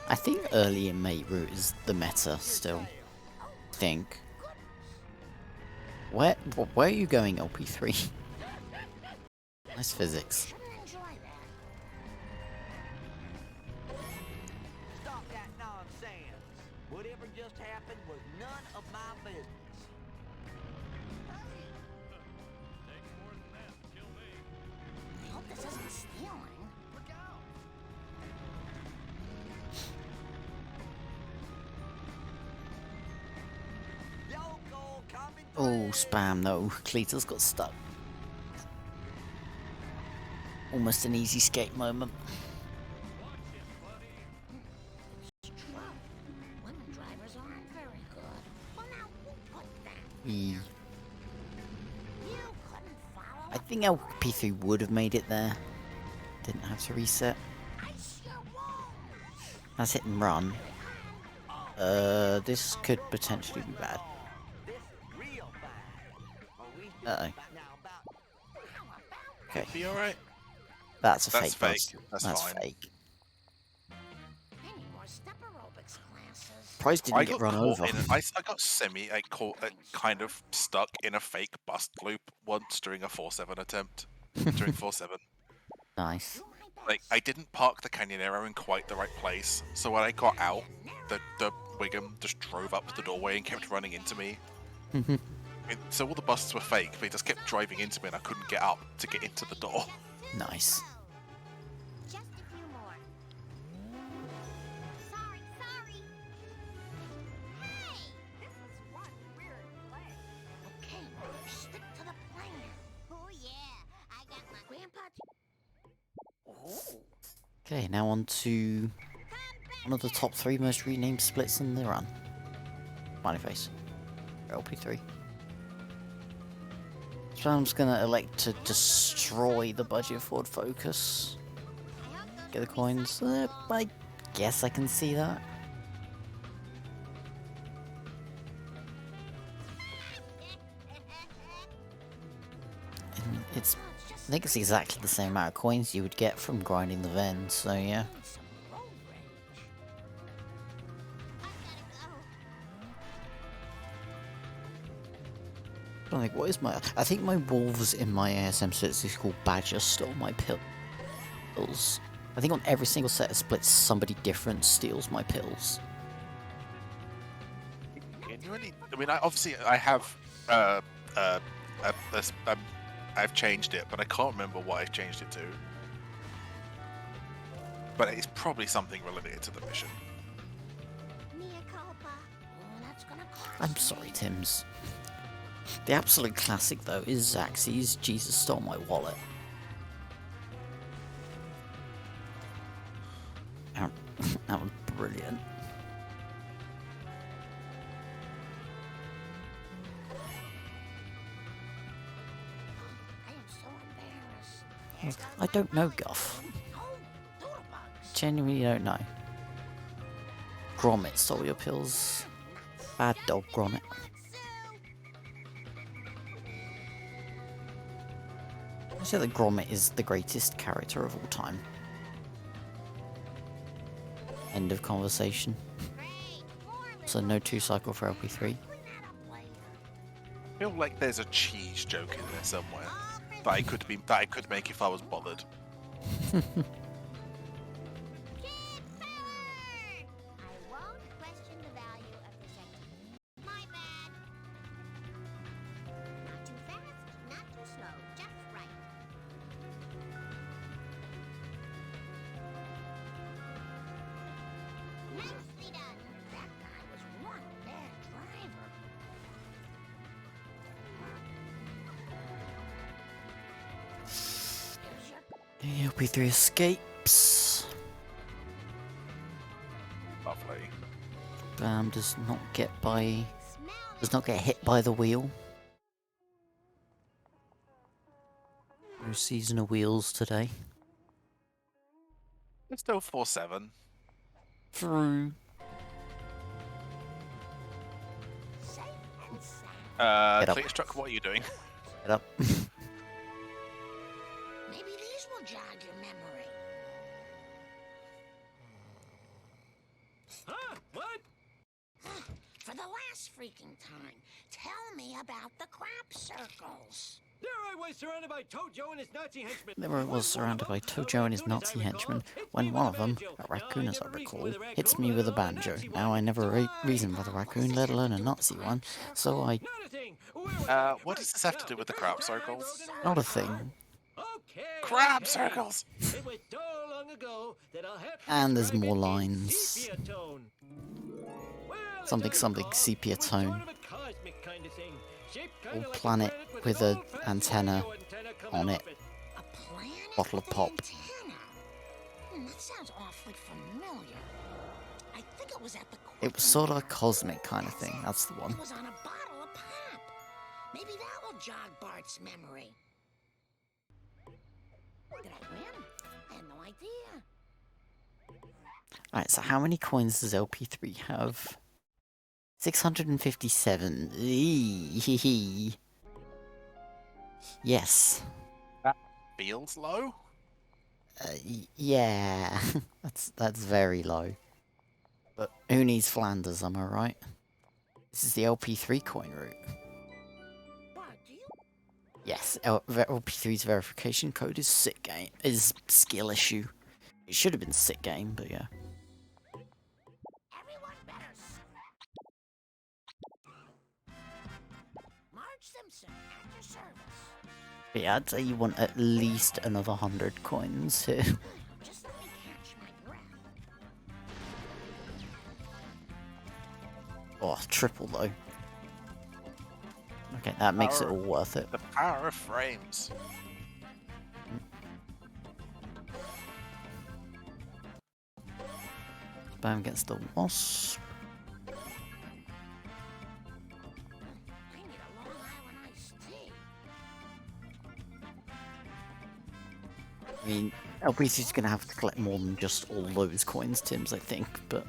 I think early in mate route is the meta still. I think. Where are you going, LP3? Nice physics. Shouldn't enjoy that. Stop that nonsense. Whatever just none of my business. Takes more than that to kill me. I hope this isn't stealing. Look out! Yoko coming Oh, through. spam though. Cletus got stuck. Almost an easy skate moment. Watch it, buddy. It's true. Women drivers aren't very good. Well, now, who put that? Yeah. You couldn't follow? I think LP3 would have made it there. Didn't have to reset. Ice your walls. That's hit and run. This could potentially be bad. This is real bad. Are we Uh-oh. now about How about Okay, Be alright? that's a That's fake. fake. That's fine. fake. any more step aerobics classes? Price didn't I get got run caught over. in. I got kind of stuck in a fake bust loop once during a 4-7 attempt. During 4-7. Nice. Do my best. Like, I didn't park the Canyon Arrow in quite the right place, so when I got out, the Wiggum just drove up to the doorway and kept running into me. So all the busts were fake, but he just kept driving into me and I couldn't get up to get into the door. Nice. Just a few more. Sorry, sorry. Hey! This is one weird play. Okay, stick to the plan. Oh yeah, I got my grandpa. Oh. Okay, now on to one of the top 3 most renamed splits in the run. Smiley face. LP3. So I'm just gonna elect to destroy the budget Ford Focus. Get the coins. I guess I can see that. And it's, I think it's exactly the same amount of coins you would get from grinding the Ven, so yeah. Some road rage. I gotta go. I think, what is my... I think my wolves in my ASM sets is called Badger stole my pills. I think on every single set of splits, somebody different steals my pills. Genuinely, I mean, I've changed it, but I can't remember what I've changed it to. But it's probably something related to the mission. Mea culpa. Oh, that's gonna cost I'm me. sorry, Tims. The absolute classic, though, is Zaxxy's Jesus Stole My Wallet. That was brilliant. I am so embarrassed. I don't know, Guff. Oh, doodlebugs. Genuinely don't know. Gromit stole your pills. Bad dog, Gromit. I say that Gromit is the greatest character of all time. End of conversation. So no 2-cycle for LP3. I feel like there's a cheese joke in there somewhere that I could make if I was bothered. Kid power! I won't question the value of this activity. My bad. Not too fast, not too slow, just right. Nicely done. That guy was one bad driver. Here's your LP3 escapes. Lovely. Bam does not get by... smell. does not get hit by the wheel. No seasonal wheels today. It's still 4-7. True. Safe and sound. Get up. Clear Struck, what are you doing? Get up. Maybe these will jog your memory. Huh? What? For the last freaking time, tell me about the crop circles. There I was surrounded by Tojo and his Nazi henchmen. There I was surrounded by Tojo and his Nazi henchmen, when one of them, a raccoon as I recall, hits me with a banjo. Now I never reasoned with a raccoon, let alone a Nazi one, so I... Not a thing. Where was What does this have to do with the crab circles? Not a thing. Okay, Crab okay. circles! It was so long ago that I'll have to And there's describe more it in lines. sepia tone. Well, as Something, I something, recall, sepia it was tone. sort of a cosmic kind of thing, shaped kinda Old like a planet with an a old-fashioned antenna radio antenna coming on off it. A planet Bottle of with an pop. antenna. That sounds awfully familiar. I think it was at the It was sort of a cosmic kind of thing, that's the one. It was on a bottle of pop. Maybe that will jog Bart's memory. Did I win? I had no idea. Alright, so how many coins does LP3 have? 657. Eeeeee. Yes. Feels low? Yeah. that's very low. But who needs Flanders, am I right? This is the LP3 coin route. Bart, do you? Yes, LP3's verification code is sick game. Is skill issue. It should have been sick game, but yeah. Everyone better. Marge Simpson at your service. But yeah, I'd say you want at least another 100 coins here. Just let me catch my breath. Oh, triple though. Okay, that makes it all worth it. The power of frames. Spam against the wasp. I need a Long Island iced tea. I mean, LPC's gonna have to collect more than just all those coins, Tim's, I think, but...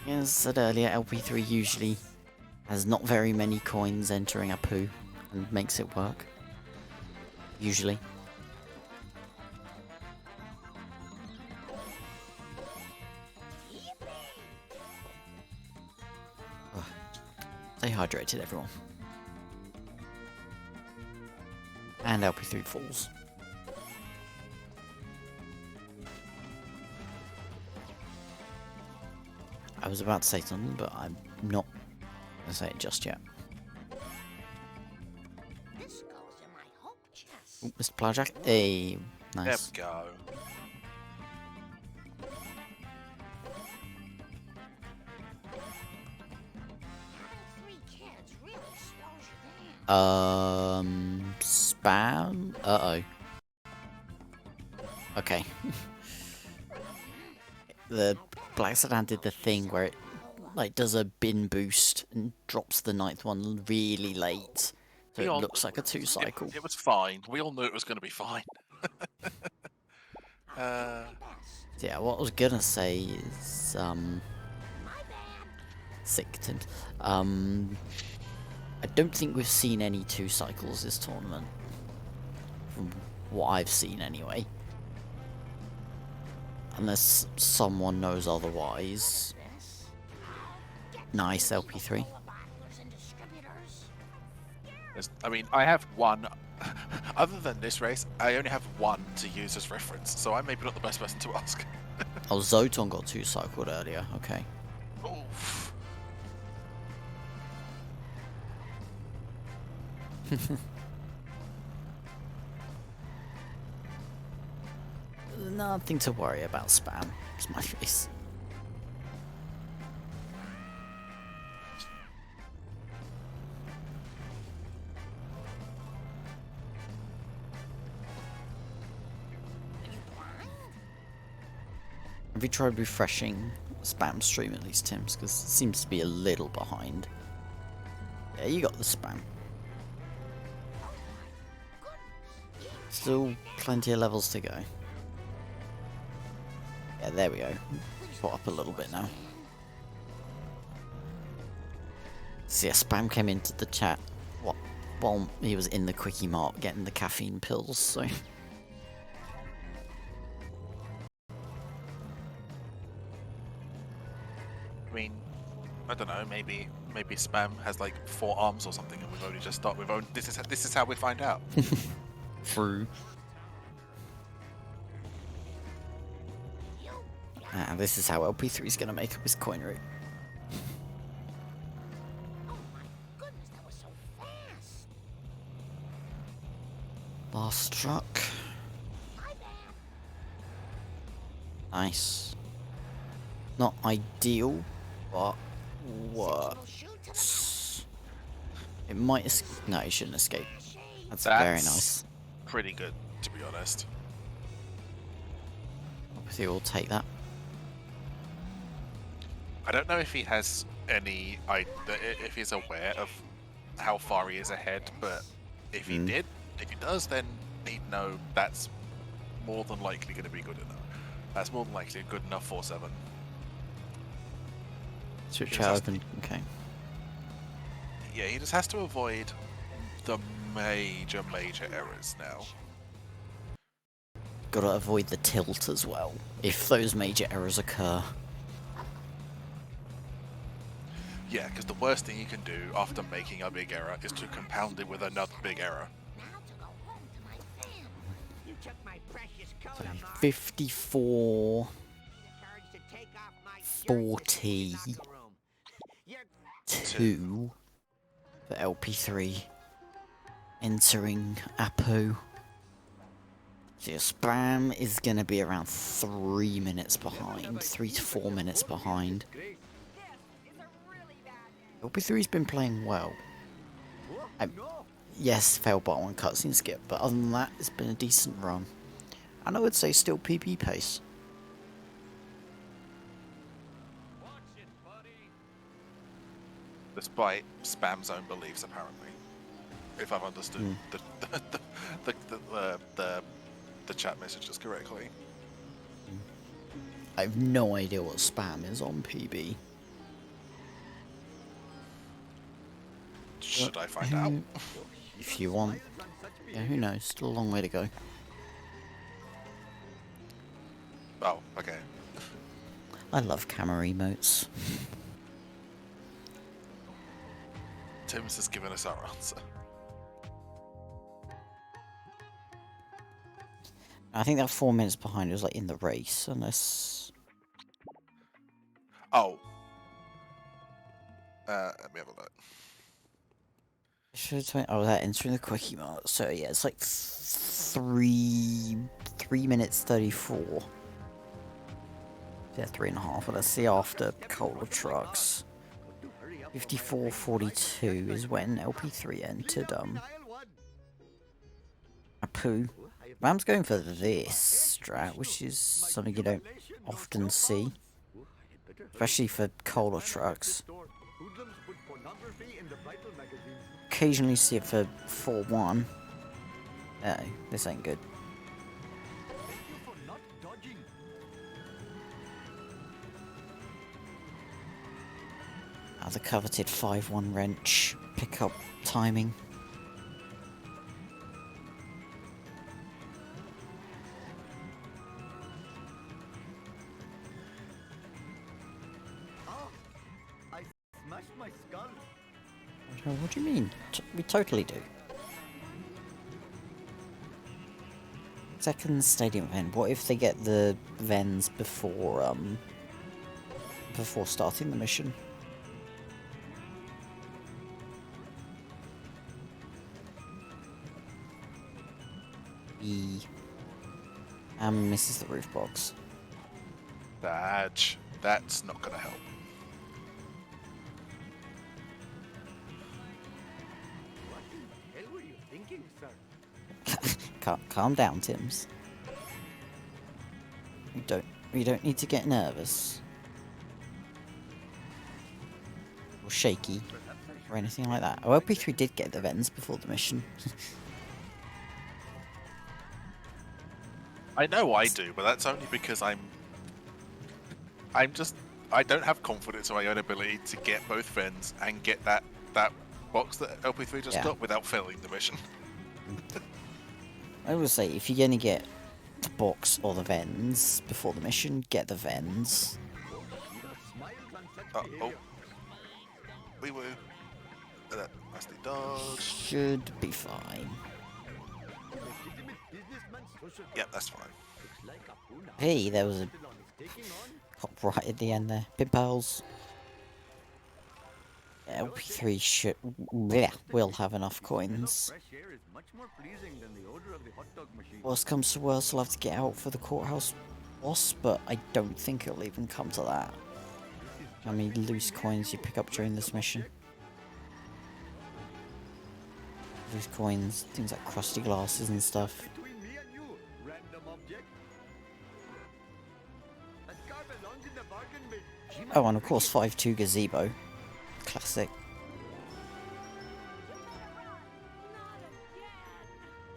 As I said earlier, LP3 usually has not very many coins entering a poo, and makes it work. Usually. Ugh. Stay hydrated, everyone. And LP3 falls. I was about to say something, but I'm not going to say it just yet. This goes in my hope chest. Ooh, Mr. Plowjack. Hey, There nice. we go. Having 3 kids really slows you down. Spam? Uh-oh. Okay. The Black Sedan did the thing where it like does a bin boost and drops the 9th one really late, so We it all- looks like a 2 cycle. It was fine. We all knew it was going to be fine. So yeah, what I was gonna say is sick Tim. I don't think we've seen any 2 cycles this tournament, from what I've seen anyway. Unless someone knows otherwise. Nice LP3. I mean, I have one. Other than this race, I only have one to use as reference, so I'm maybe not the best person to ask. Oh, Zoton got 2 cycled earlier, okay. Oof. Nothing to worry about, spam. It's my face. Have you tried refreshing spam stream at least, Tim's? Because it seems to be a little behind. Yeah, you got the spam. Still plenty of levels to go. Yeah, there we go. Got up a little bit now. So yeah, Spam came into the chat while he was in the Quickie Mart getting the caffeine pills, so... I mean, I don't know, maybe maybe Spam has like 4 arms or something, and we've only just started. This is how we find out. True. And this is how LP3 is going to make up his coin rate. Oh my goodness, that was so fast. Last truck. My bad. Nice. Not ideal, but Sensible shoot to the works. It might no, it shouldn't escape. That's That's very nice. Pretty good, to be honest. Obviously, we'll take that. I don't know if he has any. If he's aware of how far he is ahead, but if he does, then he'd know that's more than likely going to be good enough. That's more than likely good enough for 7. Switch Yes, out and okay. Yeah, he just has to avoid the major errors now. Gotta avoid the tilt as well, if those major errors occur. Yeah, because the worst thing you can do after making a big error is to compound it with another big error. Now to go home to my family. You took my precious coat So of mine. 54, The courage to take off my shirt 40. in the locker room. You're 2 for LP3 entering Apo. So your Spam is going to be around 3 minutes behind, 3 to 4 minutes behind. This is a really bad day. LP3's been playing well. Yes, failed by 1 cutscene skip, but other than that, it's been a decent run. And I would say still PB pace. Watch it, buddy. Despite Spam's own beliefs, apparently. If I've understood the chat messages correctly. I have no idea what Spam is on PB. Should I find out? If you want. Yeah, who knows? Still a long way to go. Oh, okay. I love camera emotes. Tim's has given us our answer. I think that 4 minutes behind was like in the race, unless... Oh. Let me have a look. Oh, that entering the quickie mark. So yeah, it's like 3 minutes 34. Yeah, 3.5. Well, let's see after Cola Trucks. 54:42 is when LP3 entered Apu. Ram's going for this strat, which is something you don't often see, especially for Cola Trucks. Occasionally see it for 4-1. No, this ain't good. The coveted 5-1 wrench pickup timing. Oh, I smashed my skull. What do you mean? We totally do. Second stadium event. What if they get the Vens before starting the mission? Misses the roof box. Badge. That's not gonna help. What the hell were you thinking, sir? Calm down, Tims. We don't need to get nervous or shaky or anything like that. Oh, LP3 did get the Vens before the mission. I know I do, but that's only because I don't have confidence in my own ability to get both Vens and get that box that LP3 just got without failing the mission. I will say, if you're gonna get the box or the Vens before the mission, get the Vens. Oh. Wee woo. Nicely dodged. Should be fine. Legitimate businessman social Yep, that's fine. looks like a puna. Hey, there was a Still on his taking on. hop right at the end there. Pimples. LP3 should will have enough coins. Fresh air is much more pleasing than the odor of the hot dog machine. Worst comes to worst, I'll have to get out for the courthouse boss, but I don't think it'll even come to that. How many loose coins you pick up during this mission? Loose coins, things like crusty glasses and stuff. Between me and you, random object. That car belongs in the bargain bin. She might Oh, and of course 5-2 gazebo. Classic.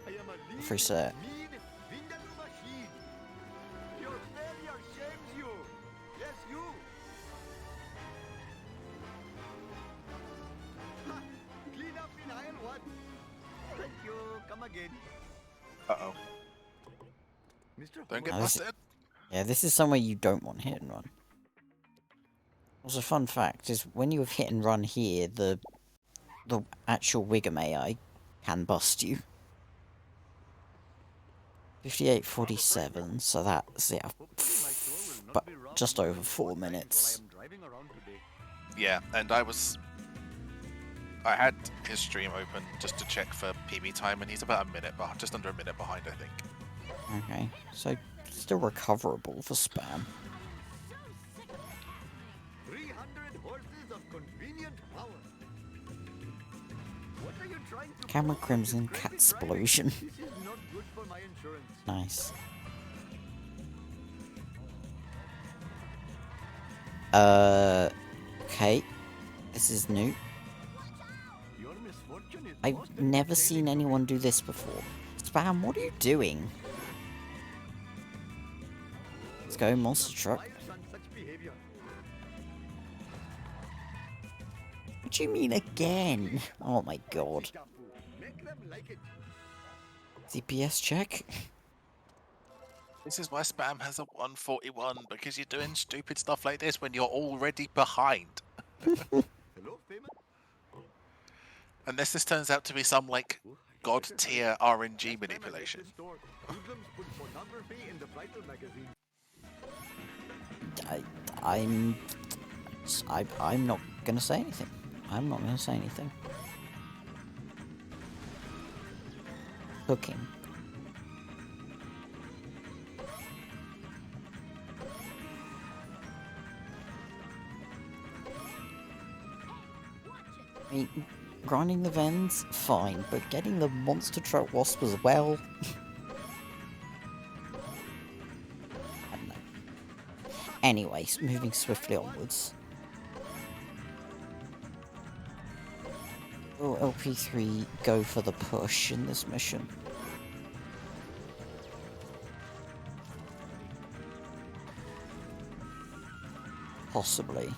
I am a lean, Free set. mean, vindaloo machine. Your failure shames you. Yes, you. Ha! Clean up in aisle one. Thank you. Come again. Uh-oh. Mr. Don't get Oh, this- busted. Yeah, this is somewhere you don't want hit and run. Also, fun fact is when you have hit and run here, the actual Wiggum AI can bust you. 58:47, so that's but just over 4 minutes. Yeah, and I had his stream open just to check for PB time, and he's about a minute, just under a minute behind, I think. Okay, so still recoverable for spam. 300 horses of convenient power. What are you trying to Camera pull? Crimson This Cat crazy drive? Explosion. This is not good for my insurance. Nice. Okay. This is new. Your misfortune is I've most never entertaining seen for anyone me. do this before. Spam, what are you doing? Let's go, monster truck. Thrives on such behavior. What do you mean again? Oh my god. Gabbo. Make them like it. CPS check? This is why spam has a 141, because you're doing stupid stuff like this when you're already behind. Hello, famous. Unless this turns out to be some, like, god tier RNG manipulation. Hoodlums put pornography in the Vital magazine. I'm not gonna say anything. I'm not gonna say anything. Hooking. I mean, grinding the vents, fine, but getting the monster truck wasp as well? I don't know. Anyways, moving swiftly onwards. Will LP3 go for the push in this mission? Possibly.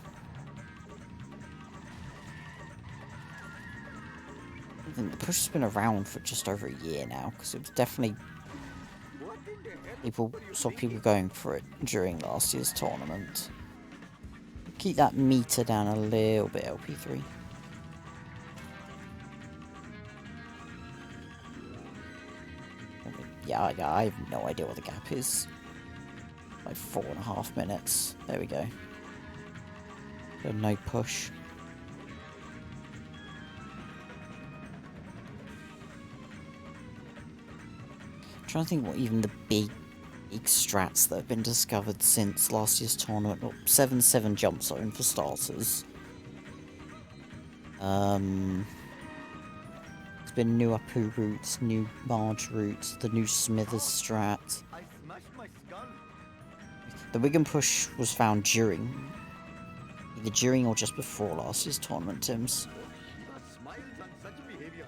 I think the push has been around for just over a year now, because it was definitely What in the hell? people saw people going for it during last year's tournament. Keep that meter down a little bit, LP3. Yeah, I have no idea what the gap is. Like 4.5 minutes. There we go. So no push. I'm trying to think what even the big strats that have been discovered since last year's tournament. Well, 7-7 jump zone for starters. There's been new Apu routes, new Marge routes, the new Smithers strat. I smashed my skull. The Wiggum push was found during, either during or just before last year's tournament, Tims. Shiva smiles on such behavior.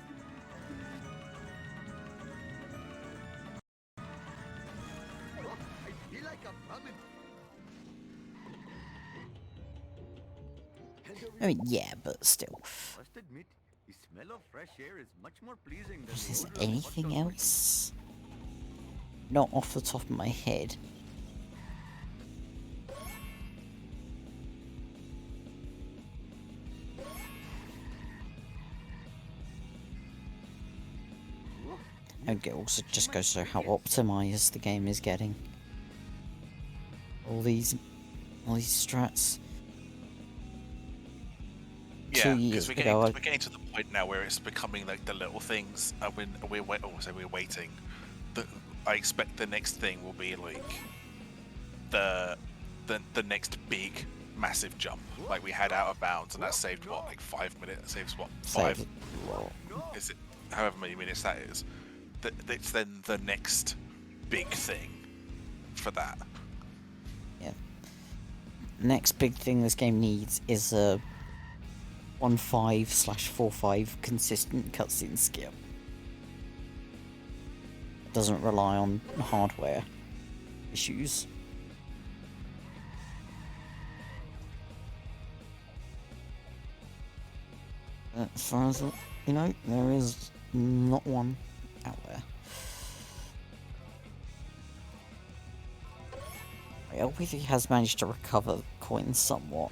Oh, I feel like a rabbit. I mean, yeah, but still. Must admit, the smell of fresh air is much more pleasing than Is the there odor of the hot anything dog machine. else? Not off the top of my head. And it also just goes to how optimized the game is getting. All these strats. Yeah, 2 years because ago, we're getting to the point now where it's becoming like the little things. We're waiting. I expect the next thing will be like the next big massive jump, like we had out of bounds, and that saved what, like 5 minutes? That saves what, five? Is it however many minutes that is? It's then the next big thing for that. Yeah. Next big thing this game needs is a 1.5/4.5 consistent cutscene skip. It doesn't rely on hardware issues. As far as you know, there is not one out there. LP3 has managed to recover coins somewhat,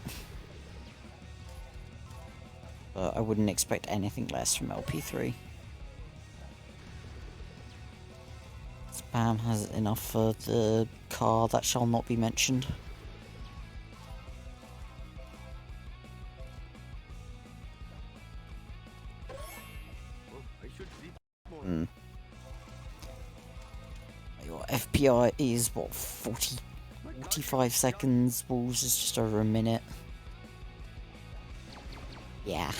but I wouldn't expect anything less from LP3. Spam has enough for the car that shall not be mentioned. Your FPI is what, 45 seconds, Wolves is just over a minute. Yeah.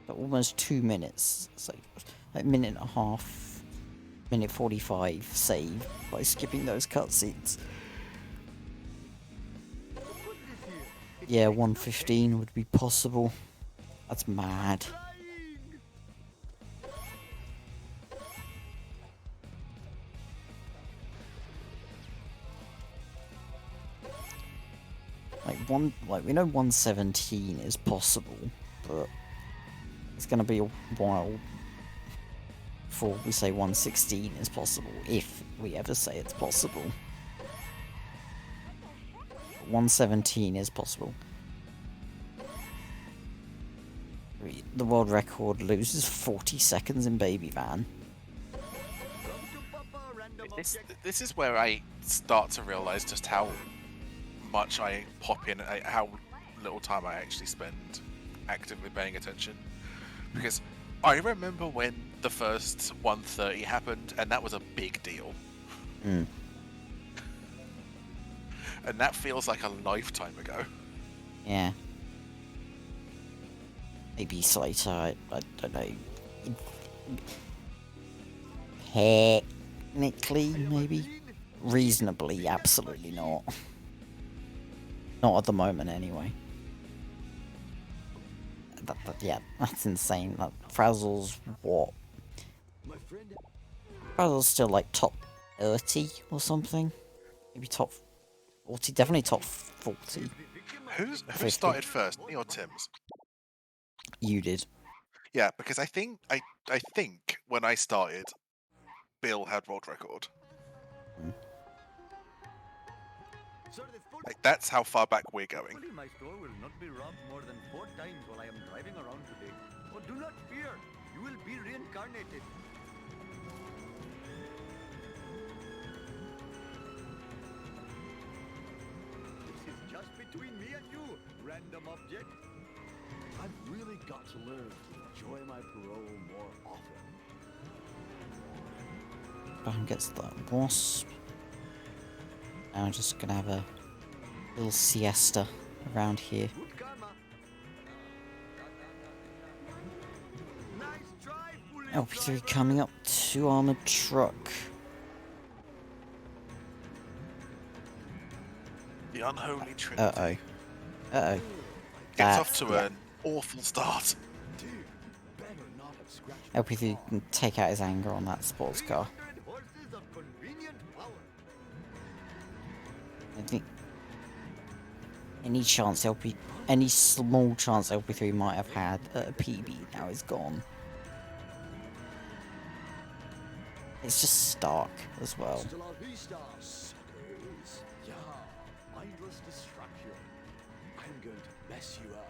But almost 2 minutes. It's like a minute and a half, minute 45 saved by skipping those cutscenes. Yeah, 1:15 would be possible. That's mad. Like we know 1:17 is possible, but it's gonna be a while before we say 1:16 is possible, if we ever say it's possible. 1:17 is possible. The world record loses 40 seconds in Baby Van. This is where I start to realize just how much I pop in, how little time I actually spend actively paying attention. Because I remember when the first 1:30 happened, and that was a big deal. Mm. And that feels like a lifetime ago. Yeah. Maybe Slater, I don't know. Technically, maybe? Reasonably, absolutely not. Not at the moment, anyway. Yeah, that's insane. Like, Frazzle's what? Frazzle's still like top 30 or something? Maybe top 40, definitely top 40. Who 50. started first, me or Tim's? You did. Yeah, because I think when I started, Bill had world record. Mm. Like, that's how far back we're going. Hopefully my store will not be robbed more than 4 times while I am driving around today. Oh, do not fear. You will be reincarnated. This is just between me and you, random object. I've really got to learn to enjoy my parole more often. Bam gets that wasp. Now I'm just gonna have a little siesta around here. Good karma. Nice try, police LP3 driver. coming up to armored truck. The unholy trinity. Uh-oh. Uh-oh. Gets off to yeah. an awful start. Dude, better not have scratched LP3 can take out his anger on that sports car. 300 horses of convenient power. I think any small chance LP3 might have had at a PB now is gone. It's just Stark as well. Hasta la vista, suckers. Yeah, mindless destruction. I'm going to mess you up.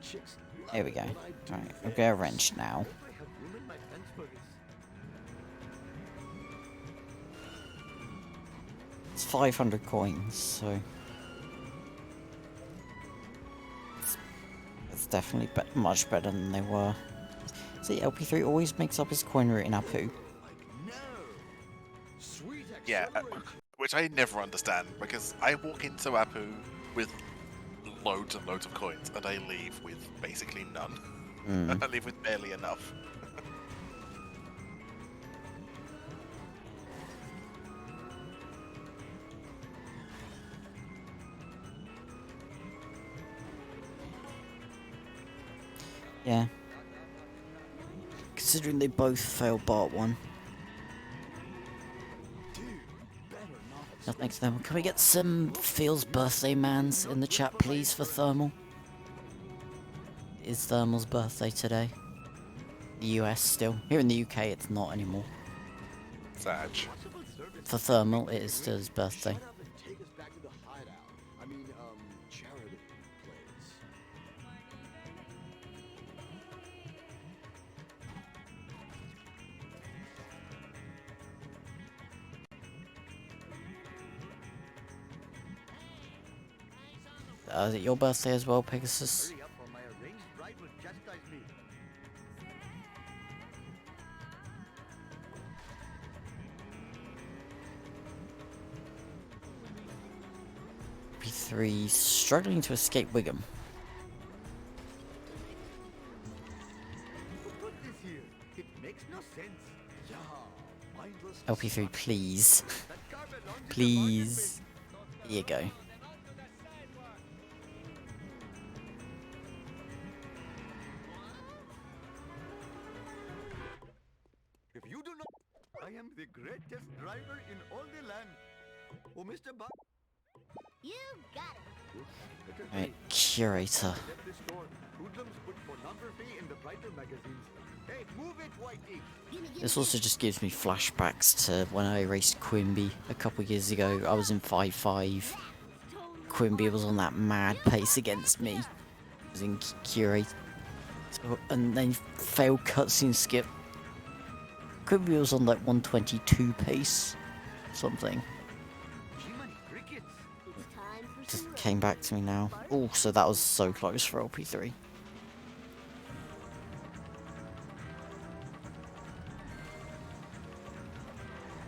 Chicks love There we it go. when I do Alright, we'll get a this. wrench now. I have room in my pants for this. It's 500 coins, so it's definitely much better than they were. See, LP3 always makes up his coin route in Apu. Like no. Sweet Yeah, acceleration. which I never understand because I walk into Apu with loads and loads of coins and I leave with basically none. I leave with barely enough. Yeah. Considering they both failed Part 1. Nothing to them. Can we get some Feels birthday mans in the chat, please, for Thermal? Is Thermal's birthday today? The US still. Here in the UK, it's not anymore. Sag. For Thermal, it is still his birthday. Shut up and take us back to the hideout. I mean, charity place. Is it your birthday as well, Pegasus? Hurry up or my arranged bride will chastise me. P3 struggling to escape Wiggum. Who put this here? It makes no sense. Yeah, mindless. LP3, please. That car belongs to the market Please. Here you go. If you do not, I am the greatest driver in all the land. Oh, Mr. Buck. You got it. Right, Curator. At this store, hoodlums put pornography in the brighter magazines. Hey, move it, Whitey. This also just gives me flashbacks to when I raced Quimby a couple years ago. I was in 5.5. Quimby was on that mad pace against me. I was in Curator. So, and then failed cutscene skip. Quimby was on like 122 pace. Something. Jiminy crickets. It's time for Just some came back to me now. Oh, so that was so close for LP3.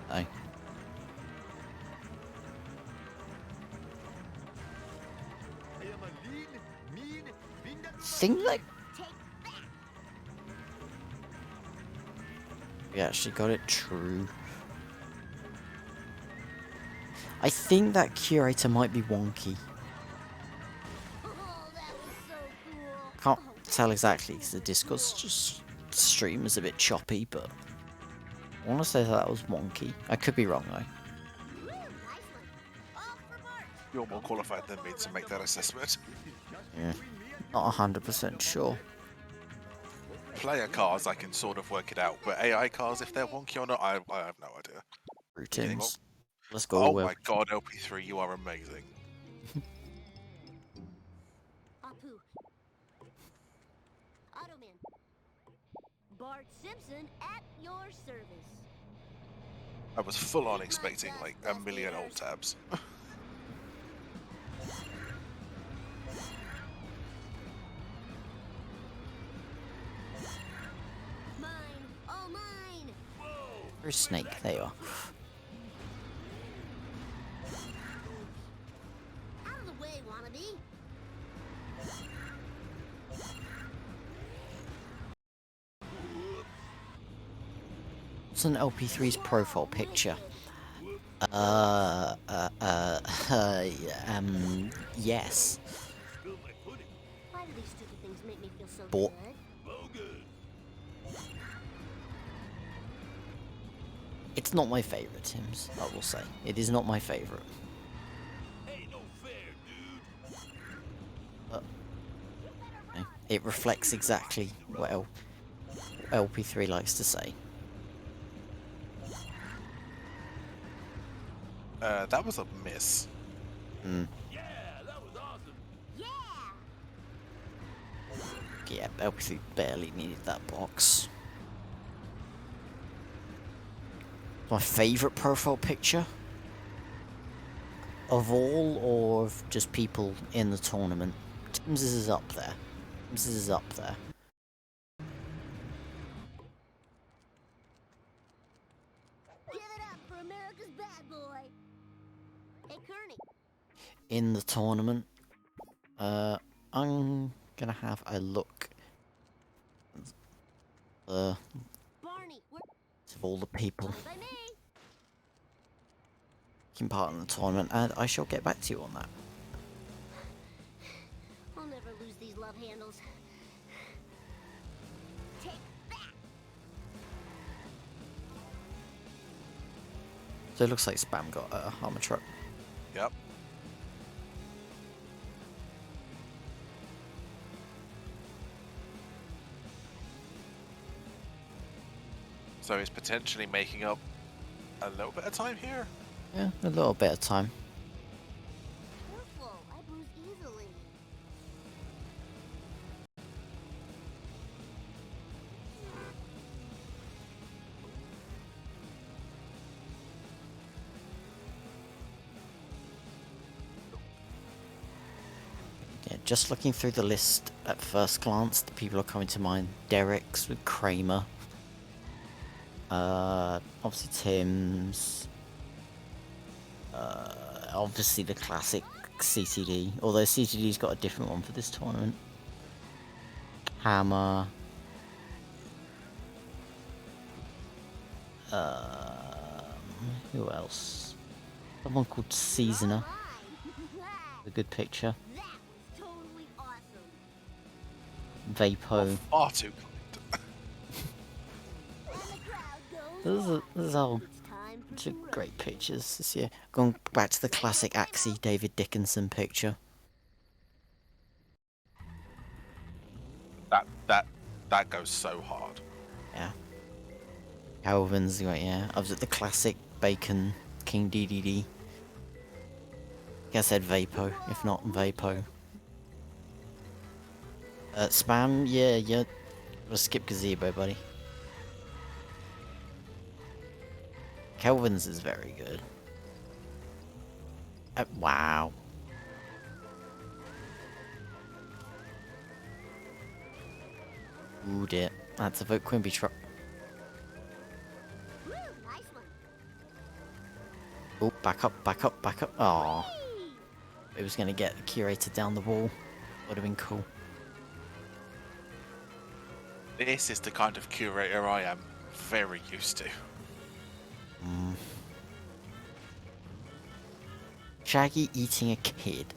Oh. I am a lean, mean, vindictive. Think like Take that. we actually got it true. I think that Curator might be wonky. Oh, that was so cool. Can't tell exactly because the Discord stream is a bit choppy, but I want to say that was wonky. I could be wrong though. Woo, nice one. All for Bart. You're more qualified than me to make that assessment. Yeah, not 100% sure. Player cars, I can sort of work it out, but AI cars, if they're wonky or not, I have no idea. Routines. Let's go. Oh Will. my god, LP3, you are amazing. Apu. Automan. Bart Simpson at your service. I was full on expecting like a million alt tabs. Mine. Oh, mine. Where's Snake? There you are. Out of the way, wannabe. What's an LP3's profile picture? Yes. Why do these stupid things make me feel so Bought. good? It's not my favorite, Tim's, I will say. It is not my favorite. But you know, it reflects exactly what LP3 likes to say. That was a miss. Hmm. Yeah, that was awesome. Yeah. Yeah, LP3 barely needed that box. My favourite profile picture of all, or of just people in the tournament? Tim's is up there. Tim's is up there. Give it up for America's bad boy. Hey, Kearney. In the tournament, I'm gonna have a look of Barney, we're all the people fine by me. taking part in the tournament, and I shall get back to you on that. I'll never lose these love handles. Take that. So it looks like Spam got a armor truck. Yep. So he's potentially making up a little bit of time here. Yeah, a little bit of time. Careful, I bruise easily. Yeah, just looking through the list at first glance, the people are coming to mind. Derek's with Kramer. Obviously Tim's. Obviously the classic CTD, although CTD's got a different one for this tournament. Hammer. Who else? Someone called Seasoner. A good picture. That was totally awesome. Vapo. Far too kind. And the crowd goes This is all It's time for bunch some of great pictures this year. Going back to the classic Axie David Dickinson picture. That goes so hard. Yeah. Calvin's got, yeah. I was at the classic Bacon King DDD. Guess I said Vapo, if not Vapo. Spam, yeah. We'll skip Gazebo, buddy. Kelvin's is very good. Wow. Ooh dear. That's a Vote Quimby truck. Woo, nice one. Oh, back up. Aw. It was gonna get the curator down the wall. Would have been cool. This is the kind of curator I am very used to. Shaggy eating a kid.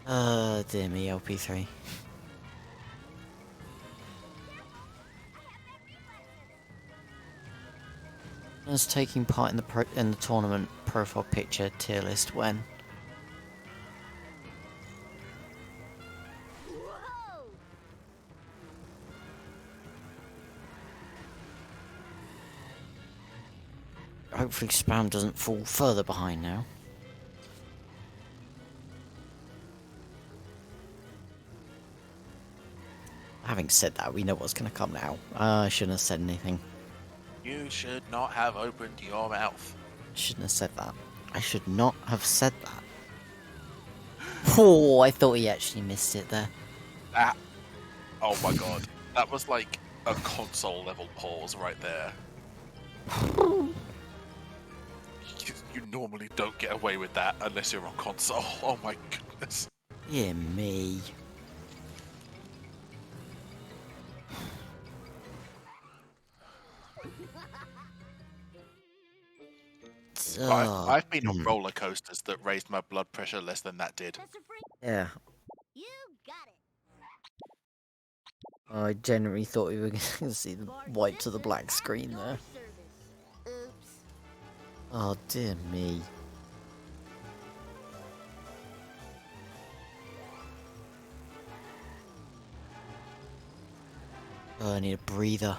Dear me, LP3. Was taking part in the tournament profile picture tier list when? Whoa! Hopefully Spam doesn't fall further behind now. Having said that, we know what's going to come now. I shouldn't have said anything. You should not have opened your mouth. Shouldn't have said that. I should not have said that. Oh, I thought he actually missed it there. That. Oh my god. That was like a console level pause right there. You normally don't get away with that unless you're on console. Oh my goodness. Yeah, me. I've been on roller coasters that raised my blood pressure less than that did. Mr. Freak, Yeah. you got it. I genuinely thought we were going to see the white to the black screen there. Oops. Oh, dear me. Oh, I need a breather.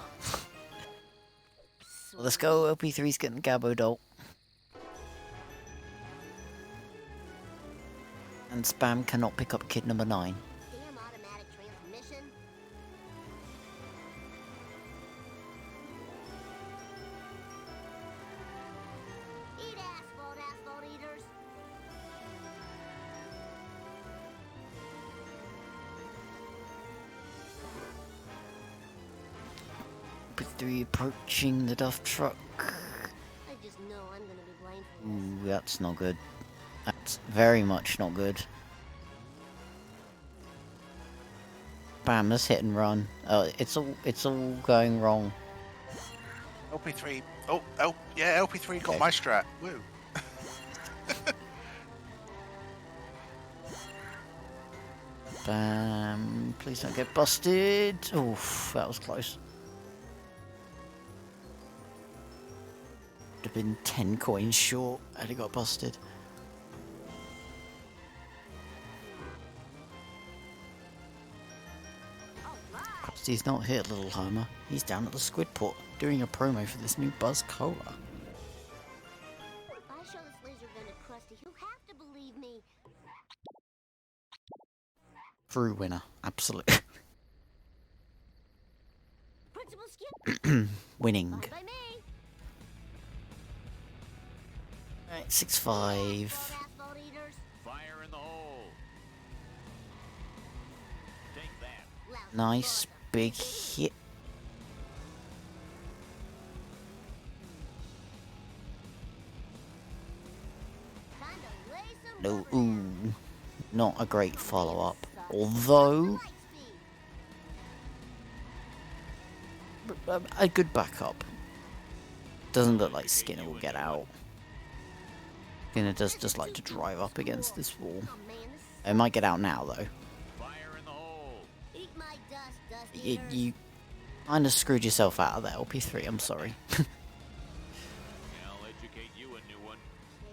Well, let's go. LP3's getting Gabbo doll. And Spam cannot pick up kid number 9. Damn LP3 approaching the Duff truck. I just know I'm gonna be blamed for this. Ooh, that's not good. That's very much not good. Bam, let's hit and run. It's all going wrong. LP3. Oh, yeah, LP3 got Okay. my strat. Woo. Bam, please don't get busted. Oof, that was close. Would have been 10 coins short had he got busted. He's not here, little Homer. He's down at the Squid Port doing a promo for this new Buzz Cola. If I show this laser gun to Krusty, he'll have to believe me. True winner, absolutely. Principal Skip, Winning. fine by me. Right, 6-5. Asphalt eaters. Fire in the hole. Take that. Lousy Nice, bullets. big hit. Time to lay some No, rubber down. ooh. Not a great follow-up. Although, a good backup. Doesn't look like Skinner will get out. Skinner does just like to drive up against this wall. Oh man, this is It might get out now, though. Fire in the hole. eat my dust You, eaters. you kind of screwed yourself out of that LP3, I'm sorry. I'll educate you a new one.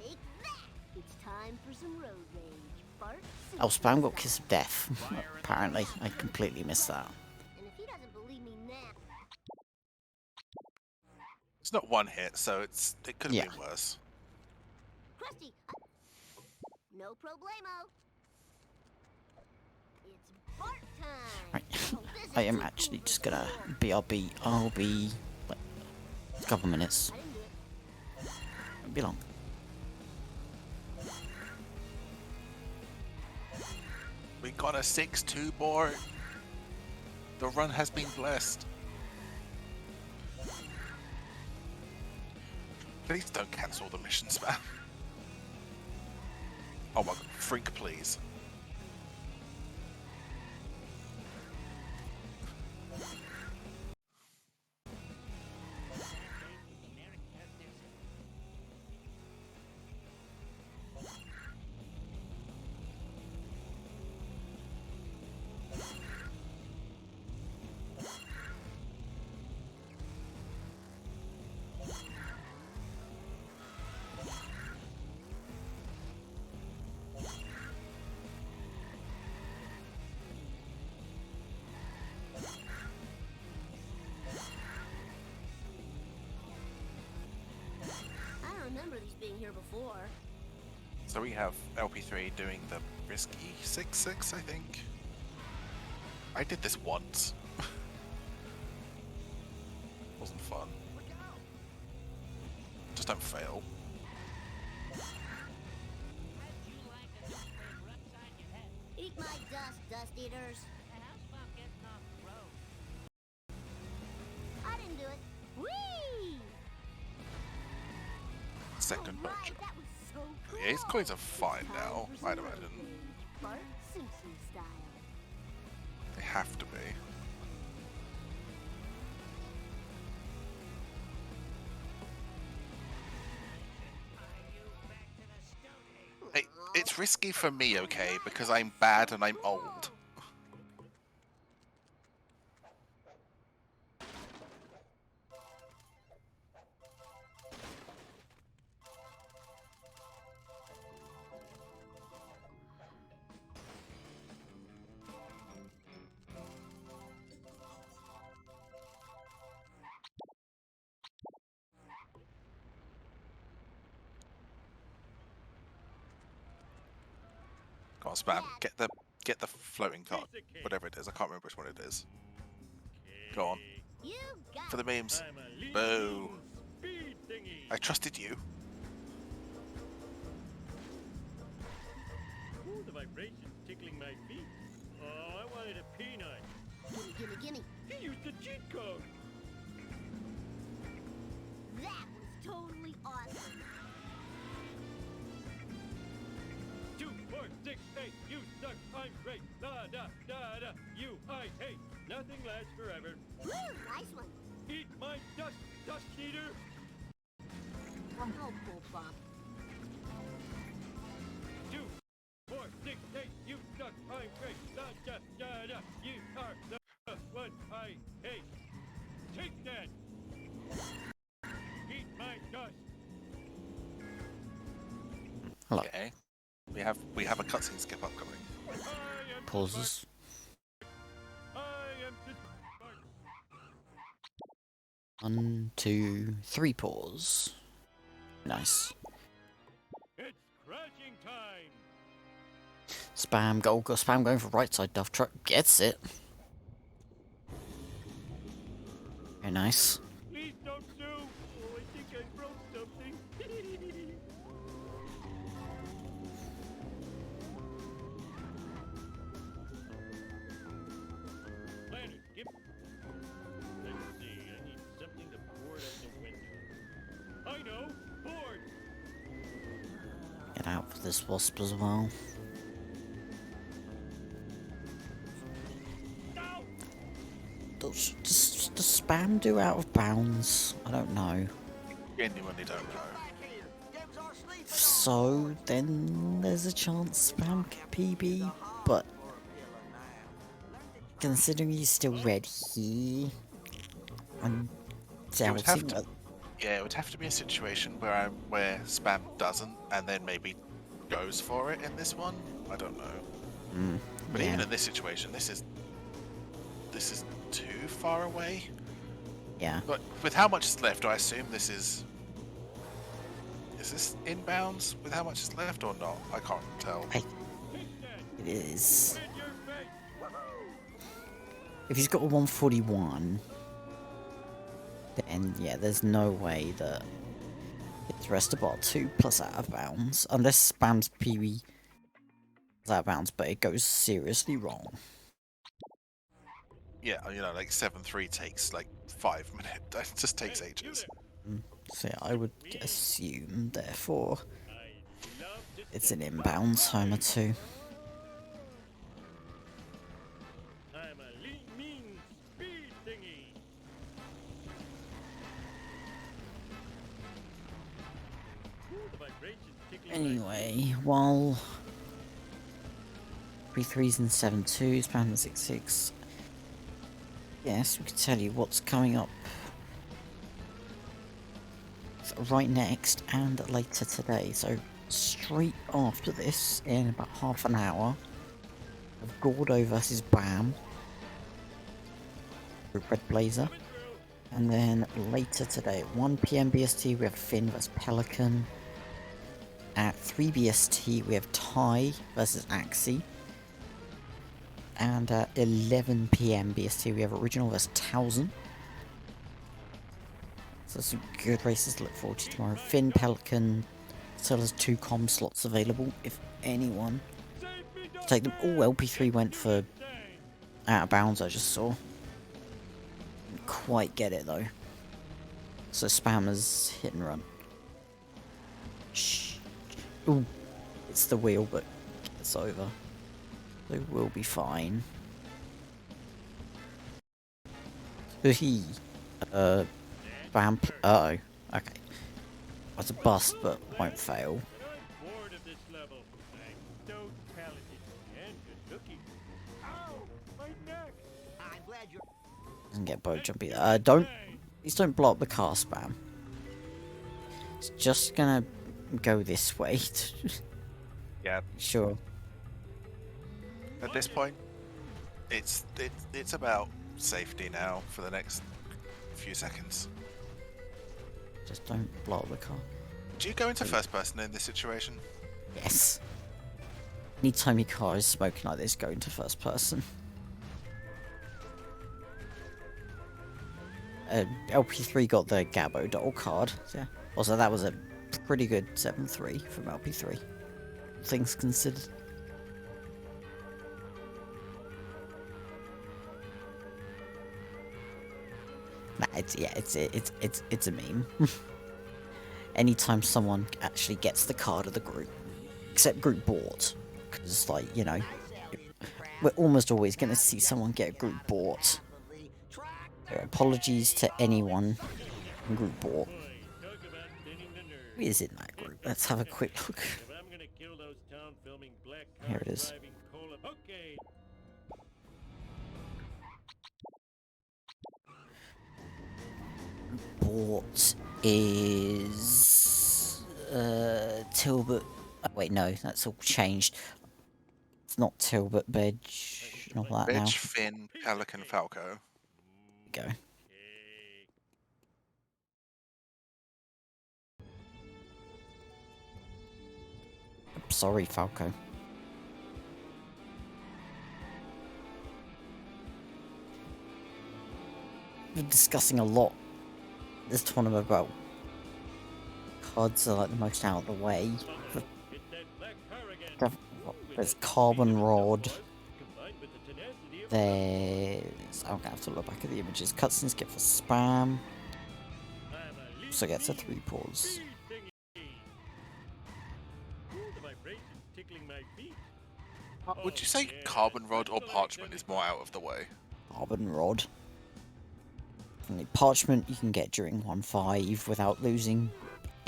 Take that. It's time for some road rage. Bart Oh, Simpson Spam got style. Kiss of Death. Apparently, I completely missed that. And if he doesn't believe me now, It's not one hit, so it could have Yeah. been worse. Krusty, no problemo. It's Bart time. Right. Oh, this is I am too actually cool just for gonna school. BRB. I'll be like a couple minutes. I didn't do it. Won't be long. We got a 6-2 board. The run has been blessed. Please don't cancel the missions, man. Oh my god, freak, please. I don't remember these being here before. So we have LP3 doing the risky 6-6, I think. I did this once. Wasn't fun. Just don't fail. Eat my dust eaters. I didn't do it. Whee! Second Alright, bunch. that was so cool. Yeah, his coins are fine Time now, for some I'd road imagine. rage, Bart Simpson style. They have to be. Hey, it's risky for me, okay, because I'm bad and I'm old. Come on, Spam, get the floating card, whatever it is. I can't remember which one it is. Go on, You got for the memes. I'm a lean Boo! speed thingy. I trusted you. Ooh, the vibration's tickling my feet. Oh, I wanted a peanut. gimme. He used the cheat code. That was totally awesome. 2, 4, 6, 8. You suck. I'm great. Da da da da. You, I hate. Nothing lasts forever. Woo, nice one. Eat my dust, dust eater. Oh, bull bump. 2, 4, 6, 8. You suck. I'm great. Da da da da. You are the one I hate. Take that. Eat my dust. Hello. Okay. We have a cutscene skip upcoming. I am Pauses. I am the Spark. 1, 2, 3 pause. Nice. It's crashing time. Spam, spam going for right side, Duff Truck gets it. Very nice. Please don't sue. Oh, I think I broke something. Planner, give. Let's see. I need something to board out the window. I know. Board. Get out for this wasp as well. No. Does spam do out of bounds? I don't know. Genuinely don't know. Back here. Gives our sleeping So then there's a chance spam can PB, but considering he's still red here, I'm would have doubting to- that. Yeah, it would have to be a situation where spam doesn't and then maybe goes for it in this one. I don't know. But even Yeah, in this situation, this is too far away. yeah. But with how much is left, I assume this is this inbounds with how much is left or not? I can't tell. It is. In your face. If he's got a 141, then yeah, there's no way that it's rest of bar 2 plus out of bounds. Unless spam's PB is out of bounds, but it goes seriously wrong. Yeah, you know, like 7-3 takes like 5 minutes. It just takes ages. So yeah, I would assume, therefore, I love to it's an inbound timer too. I'm a lean, mean speed thingy. Ooh, the vibrations tickling my Anyway, while 3-3s and 7-2s, spam and 6-6. Yes, we can tell you what's coming up right next and later today. So straight after this, in about half an hour, we have Gordo versus Bam, Red Blazer. And then later today at 1 PM BST we have Finn versus Pelican. At 3 BST we have Ty versus Axie. And at 11 PM BST we have Original versus Towson. So some good races to look forward to tomorrow. Finn, Pelican still has 2 comm slots available if anyone take them. Oh, LP3 went for out of bounds, I just saw. Didn't quite get it though. So spammers hit and run. Shh. Ooh, it's the wheel, but it's over. They will be fine. He, Spam. Uh oh. Okay. That's a bust, but won't fail. But I'm bored of this level. I'm so talented and good looking. Ow! My neck! I'm glad you're. Doesn't get bow jumpy. Don't. Please don't block the car spam. It's just gonna go this way. Yeah, Sure. at this point, it's about safety now for the next few seconds. Just don't block the car. Do you go into first person in this situation? Yes. Anytime your car is smoking like this, go into first person. LP3 got the Gabbo doll card. So yeah. Also, that was a pretty good 7-3 from LP3. Things considered. Nah, it's a meme. Anytime someone actually gets the card of the group, except group bought, because like you know, we're almost always going to see someone get a group bought. So apologies to anyone in group bought. Boy, talk about thinning the nerve. Who is in that group? Let's have a quick look. If I'm gonna kill those town filming black car Here it is. driving cola. Okay. Bought is Tilbert. Wait, no, that's all changed. It's not Tilbert, Bedge, and all that now. Bitch, Finn, Pelican, Falco. Go. Okay. Sorry, Falco. We're discussing a lot this tournament about cards are like the most out of the way. It's that black car again. There's Carbon Rod. Combined with the tenacity of There's... I'm gonna have to look back at the images. Cutscenes get for spam. I'm a Also gets a 3 pause. thingy. Ooh, the vibrations tickling my feet. Would you say carbon rod or parchment is more out of the way? Carbon Rod. Only Parchment you can get during 1.5 without losing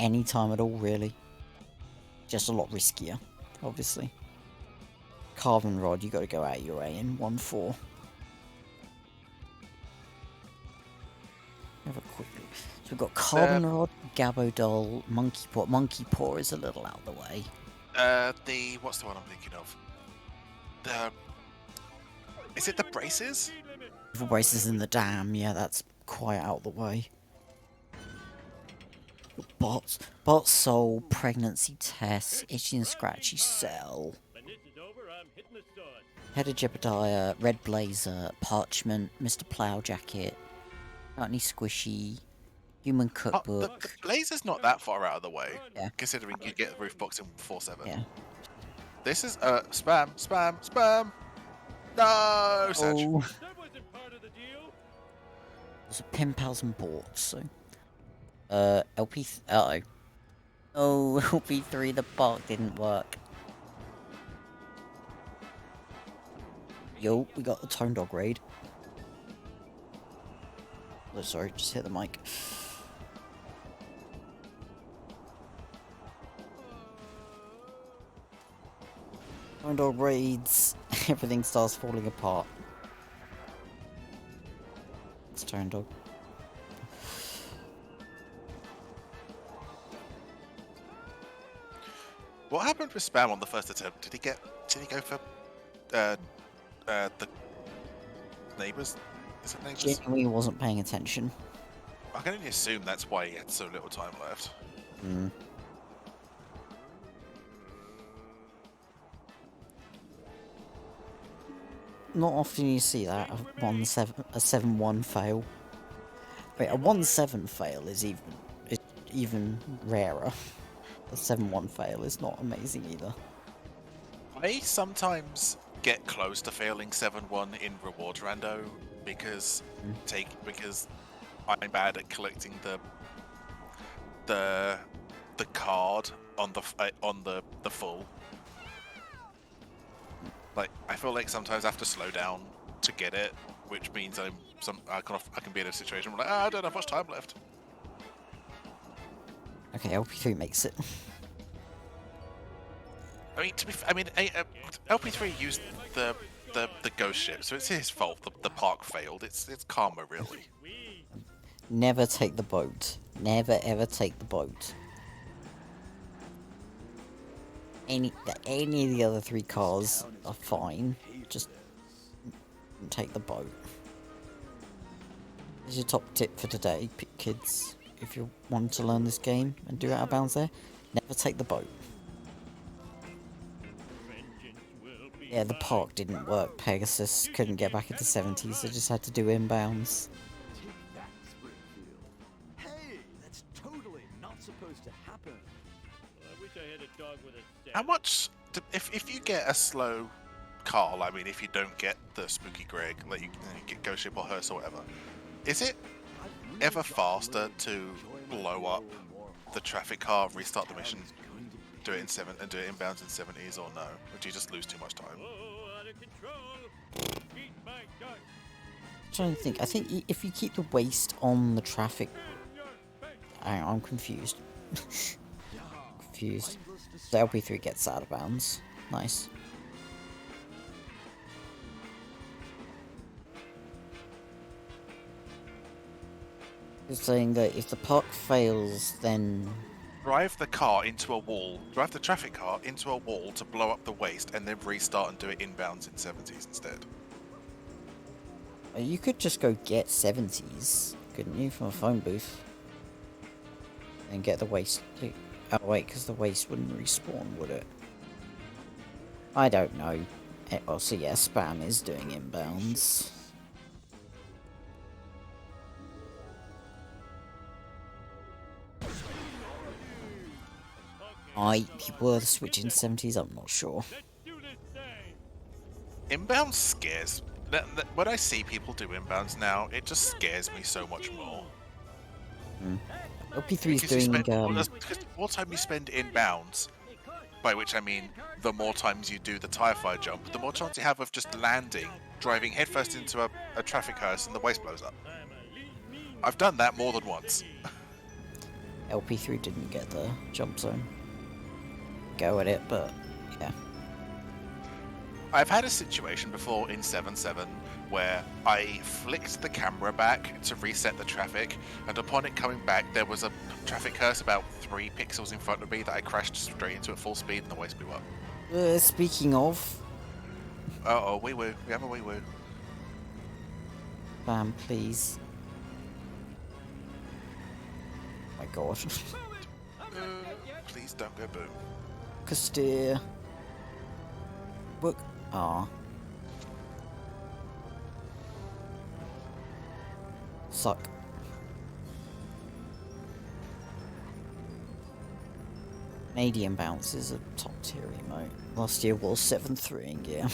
any time at all, really. Just a lot riskier, obviously. Carbon Rod, you gotta go out of your way in 1.4. Have a quick look. So we've got Carbon Rod, Gabbo Doll, Monkey Paw. Monkey Paw is a little out of the way. What's the one I'm thinking of? Is it the braces? Evil Braces in the Dam, yeah, that's quite out of the way. Bot Soul, Pregnancy Test, Itchy and Scratchy Cell, When this is over, I'm hitting the sword. Head of Jebediah, Red Blazer, Parchment, Mr. Plow Jacket, Not Squishy, Human The Cookbook. blazer's not that far out of the way, Yeah. considering you get the roof box in 4.7. Yeah. This is spam, spam, spam. No, Sedge. Oh, That wasn't part of the deal. there's a Pen Pals and Bought, so. LP. Uh oh. Oh, LP3, the park didn't work. Yo, we got the Tone Dog raid. Oh, sorry, just hit the mic. Tone Dog raids, everything starts falling apart. It's Tone Dog. What happened with spam on the first attempt? Did he go for the neighbors? Is it neighbors? Genuinely wasn't paying attention. I can only assume that's why he had so little time left. Hmm. Not often you see that, a 7-1 fail. Wait, a 1-7 fail is even rarer. A 7-1 fail is not amazing either. I sometimes get close to failing 7-1 in rewards rando because I'm bad at collecting the card on the full. Like, I feel like sometimes I have to slow down to get it, which means I can be in a situation where I don't have much time left. Okay, LP3 makes it. I mean, LP3 used the ghost ship, so it's his fault. The park failed. It's karma, really. Never take the boat. Never ever take the boat. Any of the other 3 cars are fine. Just take the boat. This is your top tip for today, kids. If you want to learn this game and do out of bounds there, never take the boat. Yeah, the park didn't work. Pegasus couldn't get back into 70s, so just had to do inbounds. Take that, Springfield. Hey, that's totally not supposed to happen. I wish I had a dog with a How much? If you get a slow Carl, I mean, if you don't get the Spooky Greg, like you get Ghost Ship or Hearse or whatever, is it ever faster to blow up the traffic car, restart the mission, do it in inbounds in 70s, or no? Or do you just lose too much time? Oh, out of control. Eat my guts. Trying to think. I think if you keep the waste on the traffic, In your face. I'm confused. Confused. The LP3 gets out of bounds. Nice. You're saying that if the park fails, then Drive the traffic car into a wall to blow up the waste, and then restart and do it inbounds in 70s instead. you could just go get 70s, couldn't you, from a phone booth? And get the waste. Oh wait, because the waste wouldn't respawn, would it? I don't know. Oh, so yeah, spam is doing inbounds. Might be worth switching 70s, I'm not sure. Let's do this thing. Inbounds scares. When I see people do inbounds now, it just scares me so much more. LP3 is Because you doing, spend, because the more time you spend inbounds, by which I mean the more times you do the TIE fire jump, the more chance you have of just landing, driving headfirst into a traffic hearse and the waste blows up. I've done that more than once. LP3 didn't get the jump zone. Go at it, but yeah. I've had a situation before in 7.7 where I flicked the camera back to reset the traffic, and upon it coming back, there was a traffic hearse about 3 pixels in front of me that I crashed straight into at full speed, and the waste blew up. Speaking of, Uh-oh, wee-woo. We have a wee-woo. spam, please. My god. Please don't go boom. Steer. Book. Ah. Suck. Canadian Bounce is a top tier emote. Last year was 7-3 in gear.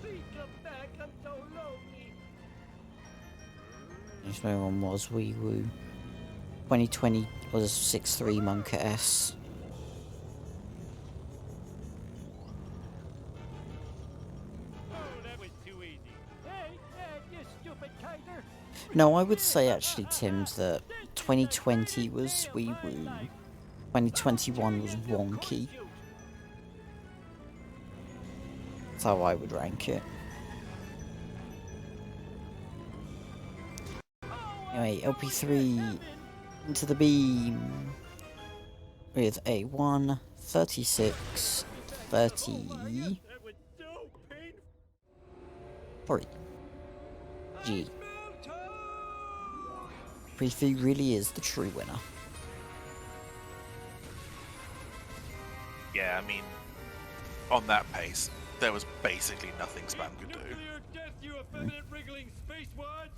Please come back. I'm so lonely. Next one was Wee Woo. 2020 was 6-3 Monka S. Oh, that was too easy. Hey, you stupid Kaiser. No, I would say actually, Tim, that 2020 was Wee Woo. 2021 was wonky. That's how I would rank it. Anyway, LP3 into the beam with a 1:36:30. That was so painful. Sorry. G. LP3 really is the true winner. Yeah, I mean, on that pace, there was basically nothing Spam could do. Nuclear death, you effeminate wriggling space wads.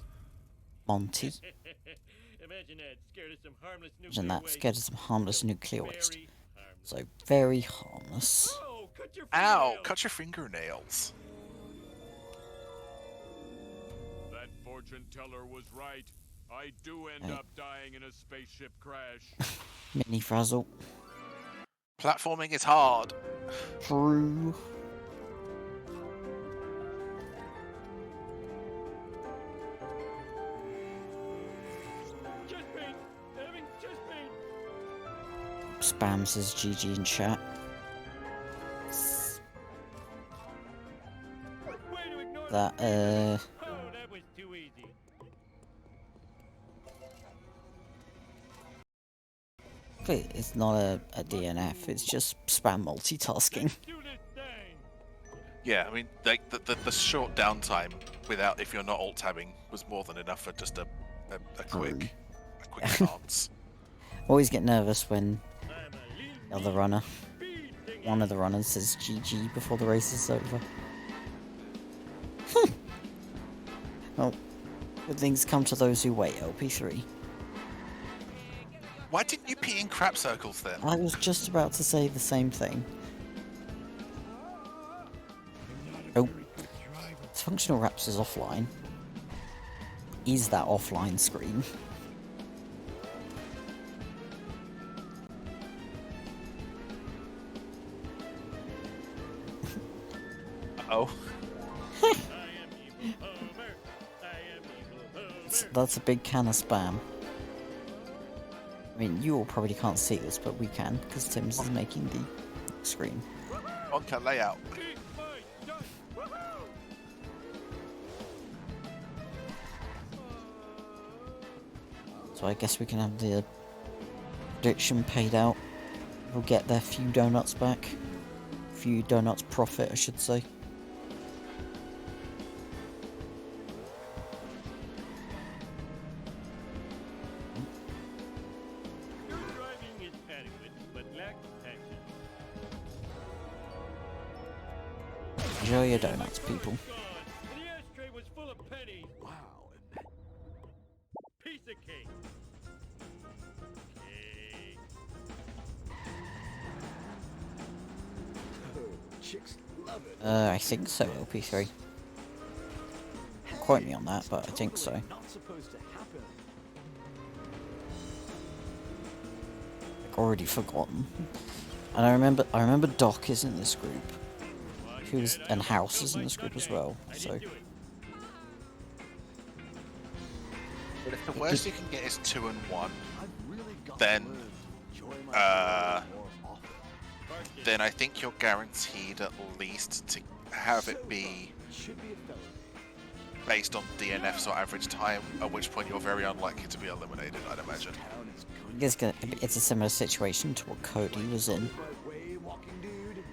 Monty. Imagine that, scared of some harmless nuclear And that waste. scared of some harmless nuclear waste. Very harmless. So very harmless. Oh, cut your Ow! fingernails. Cut your fingernails. That fortune teller was right. I do end up dying in a spaceship crash. Mini frazzle. Platforming is hard. True. Chest pain! Having chest pain! Spam says GG in chat. Way to ignore That, Oh, that was too easy. it's not a DNF, it's just spam multitasking. Let's do this thing. Yeah, I mean, like the short downtime without, if you're not alt tabbing, was more than enough for just a quick glance. Always get nervous when I'm a the other runner, speed ticket. one of the runners says GG before the race is over. Well, good things come to those who wait, LP3. Why didn't you pee in crap circles then? I was just about to say the same thing. Oh. It's functional wraps is offline. Is that offline screen? Oh. That's a big can of spam. I mean, you all probably can't see this, but we can, because Tim's is making the screen. On cut layout. So I guess we can have the prediction paid out. We'll get their few donuts back. Few donuts profit, I should say. Your driving is adequate, but lacks passion. Enjoy your donuts, people. Gone, and the ashtray was full of pennies. Wow, and Piece of cake. Cake. oh, chicks love it. I think so, LP3. Quote me on that, but I think so. Not supposed to happen. I've already forgotten. And I remember Doc is in this group. And House is in this group as well, so... But if the worst you can get is 2 and 1, I've really got Then, to learn to enjoy my family more often. then I think you're guaranteed at least to have it be It should be a felony. based on DNFs or average time, at which point you're very unlikely to be eliminated, I'd imagine. Town is going It's a similar situation to what Cody was in. right way, walking dude.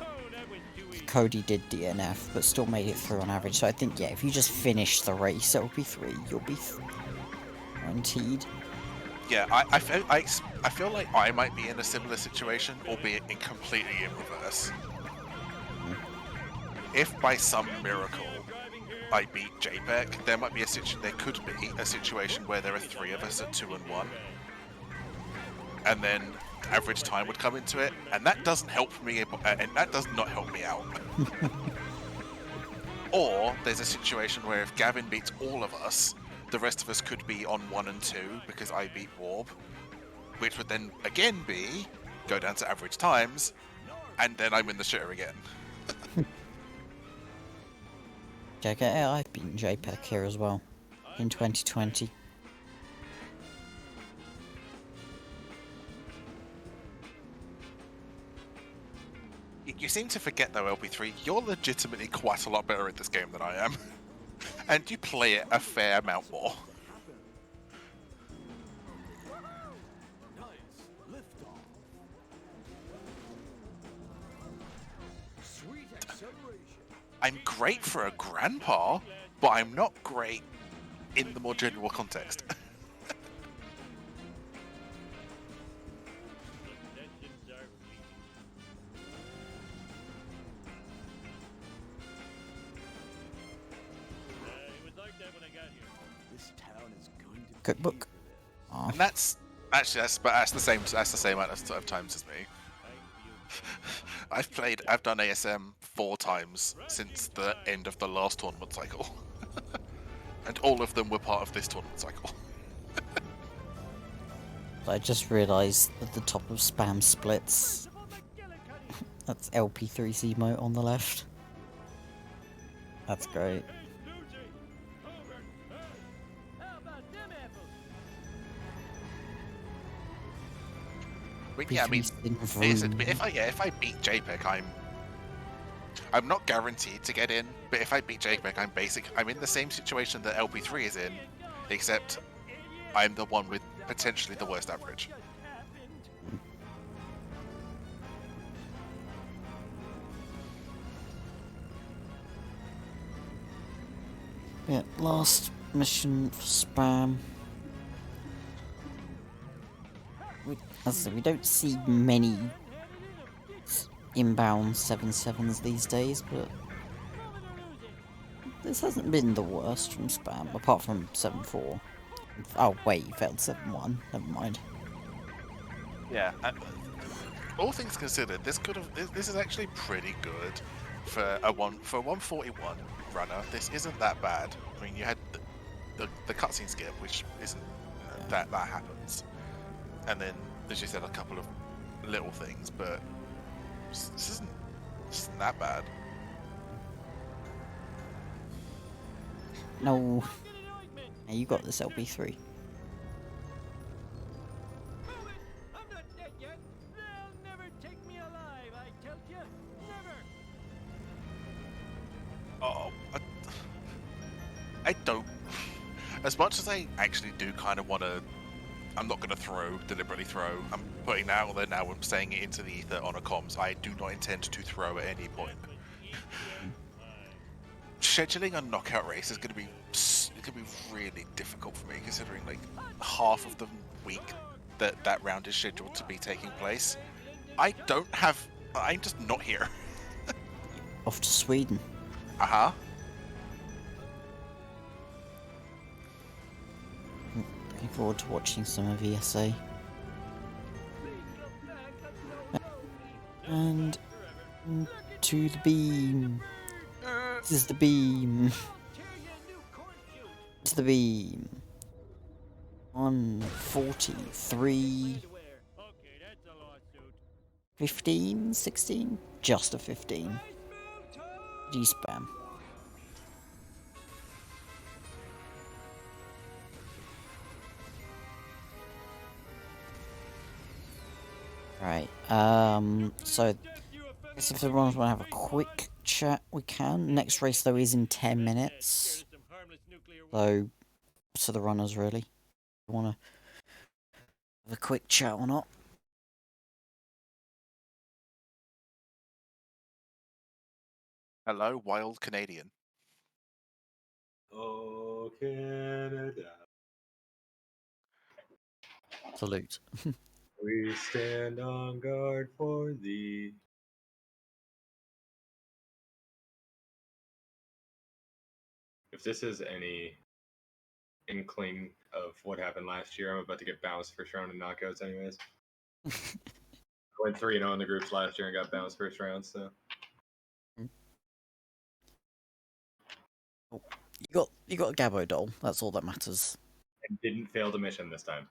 Oh, that was too easy. Cody did DNF, but still made it through on average, so I think, yeah, if you just finish the race, LP3, you'll be guaranteed. Yeah, I feel like I might be in a similar situation, albeit in completely in reverse. If by some miracle I beat JPEG, there might be there could be a situation where there are 3 of us at 2 and 1, and then average time would come into it, and that doesn't help me, and that does not help me out. Or there's a situation where if Gavin beats all of us, the rest of us could be on 1 and 2 because I beat Warb, which would then again go down to average times, and then I'm in the shitter again. Yeah, I've beaten JPEG here as well, in 2020. You seem to forget though, LP3, you're legitimately quite a lot better at this game than I am. And you play it a fair amount more. Nice. Liftoff. Sweet acceleration. I'm great for a grandpa, but I'm not great in the more general context. Possessions are fleeting. It was like that when I got here. This town is going to Cookbook. Aw. And that's the same amount of times as me. I've done ASM 4 times since the end of the last tournament cycle. And all of them were part of this tournament cycle. I just realised at the top of spam splits, that's LP3Cinema on the left. That's great. But yeah, I mean, if I beat JPEG, I'm not guaranteed to get in. But if I beat JPEG, I'm in the same situation that LP3 is in, except I'm the one with potentially the worst average. Yeah, last mission for spam. As I said, we don't see many inbound 7-7s these days, but this hasn't been the worst from spam, apart from 7-4. Oh wait, you failed 7-1. Never mind. Yeah. All things considered, this is actually pretty good for a 141 runner, this isn't that bad. I mean, you had the cutscene skip, which isn't that happens, and then as you said, a couple of little things, but this isn't that bad. No. Now you got this LP3. Move it! I'm not dead yet. They'll never take me alive, I tell you. Never! Oh, I don't. As much as I actually do kind of want to, I'm not going to deliberately throw. I'm putting that out there now. I'm saying it into the ether on a comms. I do not intend to throw at any point. Scheduling a knockout race is going to be really difficult for me, considering like half of the week that round is scheduled to be taking place. I'm just not here. Off to Sweden. Uh-huh. Looking forward to watching some of ESA. And to the beam. This is the beam. To the beam. 143. 15, 16? Just a 15. G-spam. Right, so I guess if everyone want to have a quick chat, we can. Next race, though, is in 10 minutes. So the runners, really. Want to have a quick chat or not? Hello, wild Canadian. Oh, Canada. Salute. We stand on guard for thee. If this is any inkling of what happened last year, I'm about to get bounced first round in knockouts anyways. I went 3-0 in the groups last year and got bounced first round, so. You got a Gabbo doll, that's all that matters. And didn't fail the mission this time.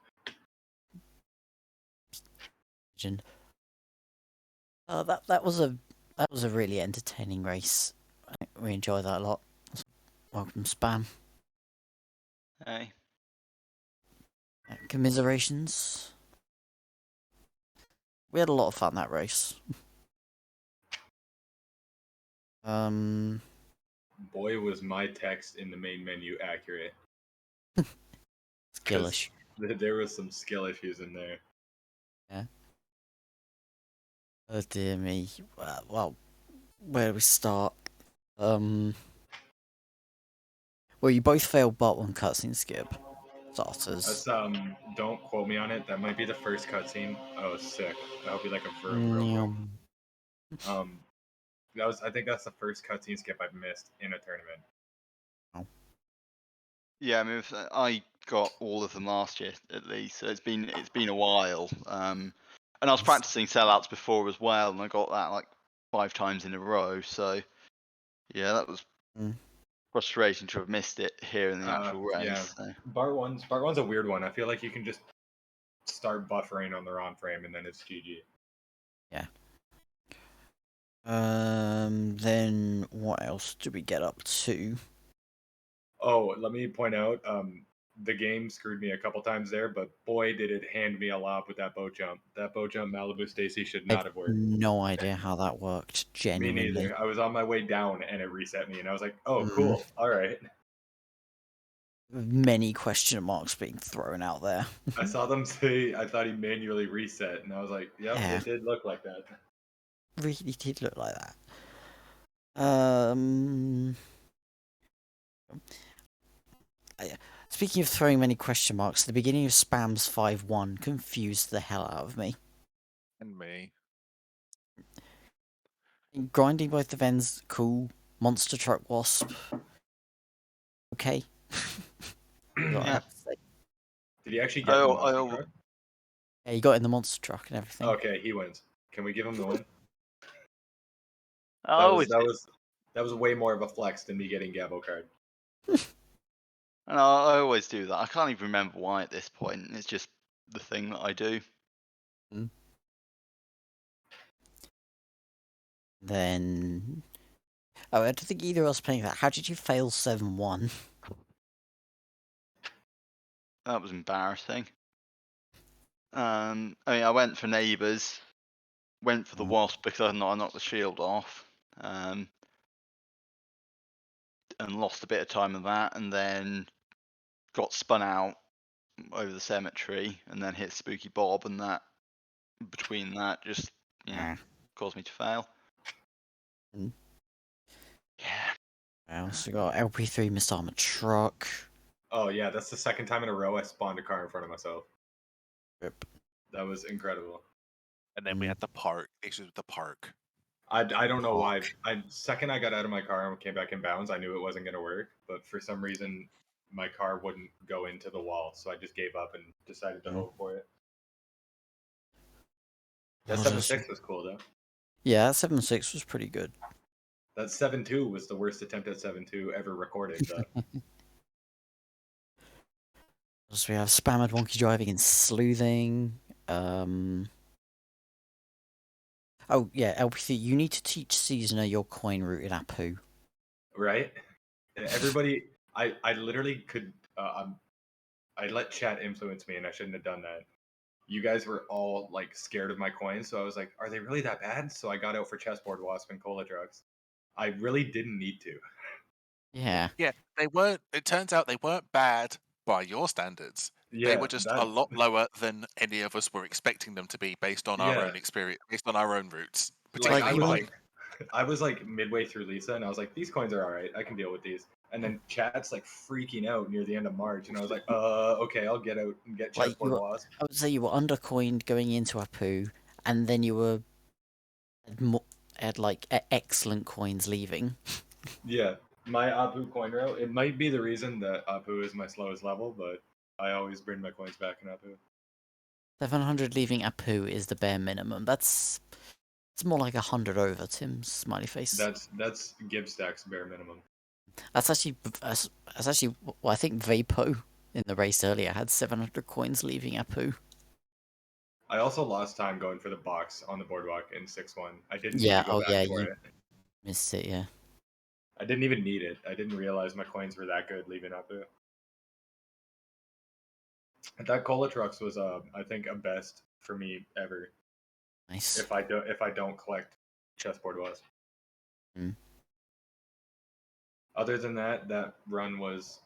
That was a really entertaining race. We enjoyed that a lot. Welcome, Spam. Hey. Commiserations. We had a lot of fun that race. Boy, was my text in the main menu accurate. Skillish. There was some skill issues in there. Yeah. Oh dear me. Well, where do we start? Well, you both failed but one cutscene skip. Starters. That's, don't quote me on it. That might be the first cutscene. Oh, sick. That'll be like a verb real quick. I think that's the first cutscene skip I've missed in a tournament. Oh. Yeah, I mean, I got all of them last year at least. So it's been a while. And I was practicing sellouts before as well, and I got that like 5 times in a row. So yeah, that was frustrating to have missed it here in the actual race. Yeah. So. Part one's a weird one. I feel like you can just start buffering on the wrong frame and then it's GG. Yeah. Then what else do we get up to? Oh, let me point out, the game screwed me a couple times there, but boy did it hand me a lob with that boat jump. That boat jump Malibu Stacy should not have worked. No idea how that worked, genuinely. Me neither. I was on my way down and it reset me and I was like, oh, cool. All right. Many question marks being thrown out there. I saw them say, I thought he manually reset, and I was like, yep, Yeah. it did look like that. Really did look like that. Speaking of throwing many question marks, the beginning of Spam's 5-1 confused the hell out of me. And me. Grinding both the Vens, cool. Monster Truck Wasp. Okay. Yeah. Did he actually get the monster truck? Yeah, he got in the monster truck and everything. Okay, he wins. Can we give him the win? I That always that was way more of a flex than me getting Gabbo card. And I always do that. I can't even remember why at this point. It's just the thing that I do. Then, oh, I don't think either of us playing that. How did you fail 7-1? That was embarrassing. I mean, I went for neighbours, went for the wasp because I knocked the shield off, and lost a bit of time with that, and then got spun out over the cemetery, and then hit Spooky Bob, and that between that just caused me to fail. Mm. Yeah. I also got LP3 Missed Armored Truck. Oh yeah, that's the second time in a row I spawned a car in front of myself. Rip. That was incredible. And then we had the park issues with the park. I don't know why. Second I got out of my car and came back in bounds, I knew it wasn't gonna work. But for some reason, my car wouldn't go into the wall, so I just gave up and decided to hope for it. That 7-6 was cool though. Yeah, that 7-6 was pretty good. That 7-2 was the worst attempt at 7-2 ever recorded. Though. So we have Spammered Wonky Driving and Sleuthing. Oh yeah, LP3, you need to teach Seasoner your coin route in Apu. Right? Everybody, I literally could. I let chat influence me, and I shouldn't have done that. You guys were all like scared of my coins, so I was like, "Are they really that bad?" So I got out for chessboard wasp and cola trucks. I really didn't need to. Yeah. Yeah, they weren't. It turns out they weren't bad by your standards. Yeah, They were just a lot lower than any of us were expecting them to be based on our Yeah. own experience, based on our own routes. Like Particularly I was like midway through Lisa, and I was like, "These coins are all right. I can deal with these." And then chat's like freaking out near the end of March, and I was like, okay, I'll get out and get Like chessboard wasp." I would say you were undercoined going into Apu, and then you were had like excellent coins leaving. Yeah, my Apu coin route. It might be the reason that Apu is my slowest level, but I always bring my coins back in Apu. 700 leaving Apu is the bare minimum. It's more like 100 over. Tim's smiley face. That's Gibstack's bare minimum. That's actually well, I think Vapo in the race earlier had 700 coins leaving Apu. I also lost time going for the box on the boardwalk in 6-1. I didn't need Yeah. to go back for it. Missed it. Yeah. I didn't even need it. I didn't realize my coins were that good leaving Apu. That cola trucks was I think a best for me ever. Nice. If I don't collect chessboard wasp. Other than that, that run was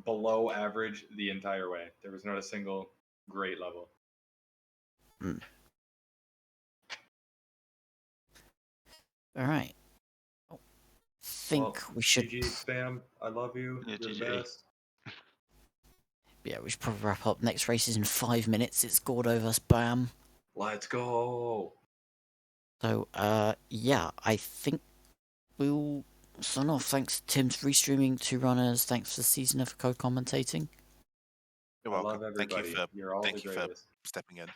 below average the entire way. There was not a single great level. All right. Think we should. GG spam. I love you. Yeah, You're the GG. best. Yeah, we should probably wrap up. Next race is in 5 minutes. It's Gordo vs Bam. Let's go. So, yeah, I think we'll sign off. Thanks, Tim, for restreaming 2 runners. Thanks for Seasoner for co-commentating. You're I welcome. love everybody. You're all Thank the you for greatest. stepping in.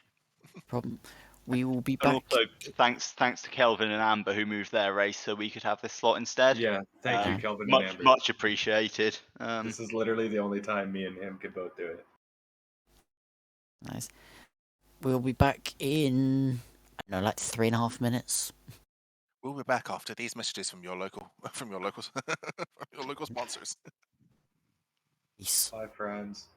Problem. We will be And back. also, thanks to Kelvin and Amber who moved their race so we could have this slot instead. Yeah, thank you, Kelvin and Much Amber. much appreciated. This is literally the only time me and him could both do it. Nice. We'll be back in, I don't know, like 3.5 minutes. We'll be back after these messages from your local from your local sponsors. Peace. Bye, friends.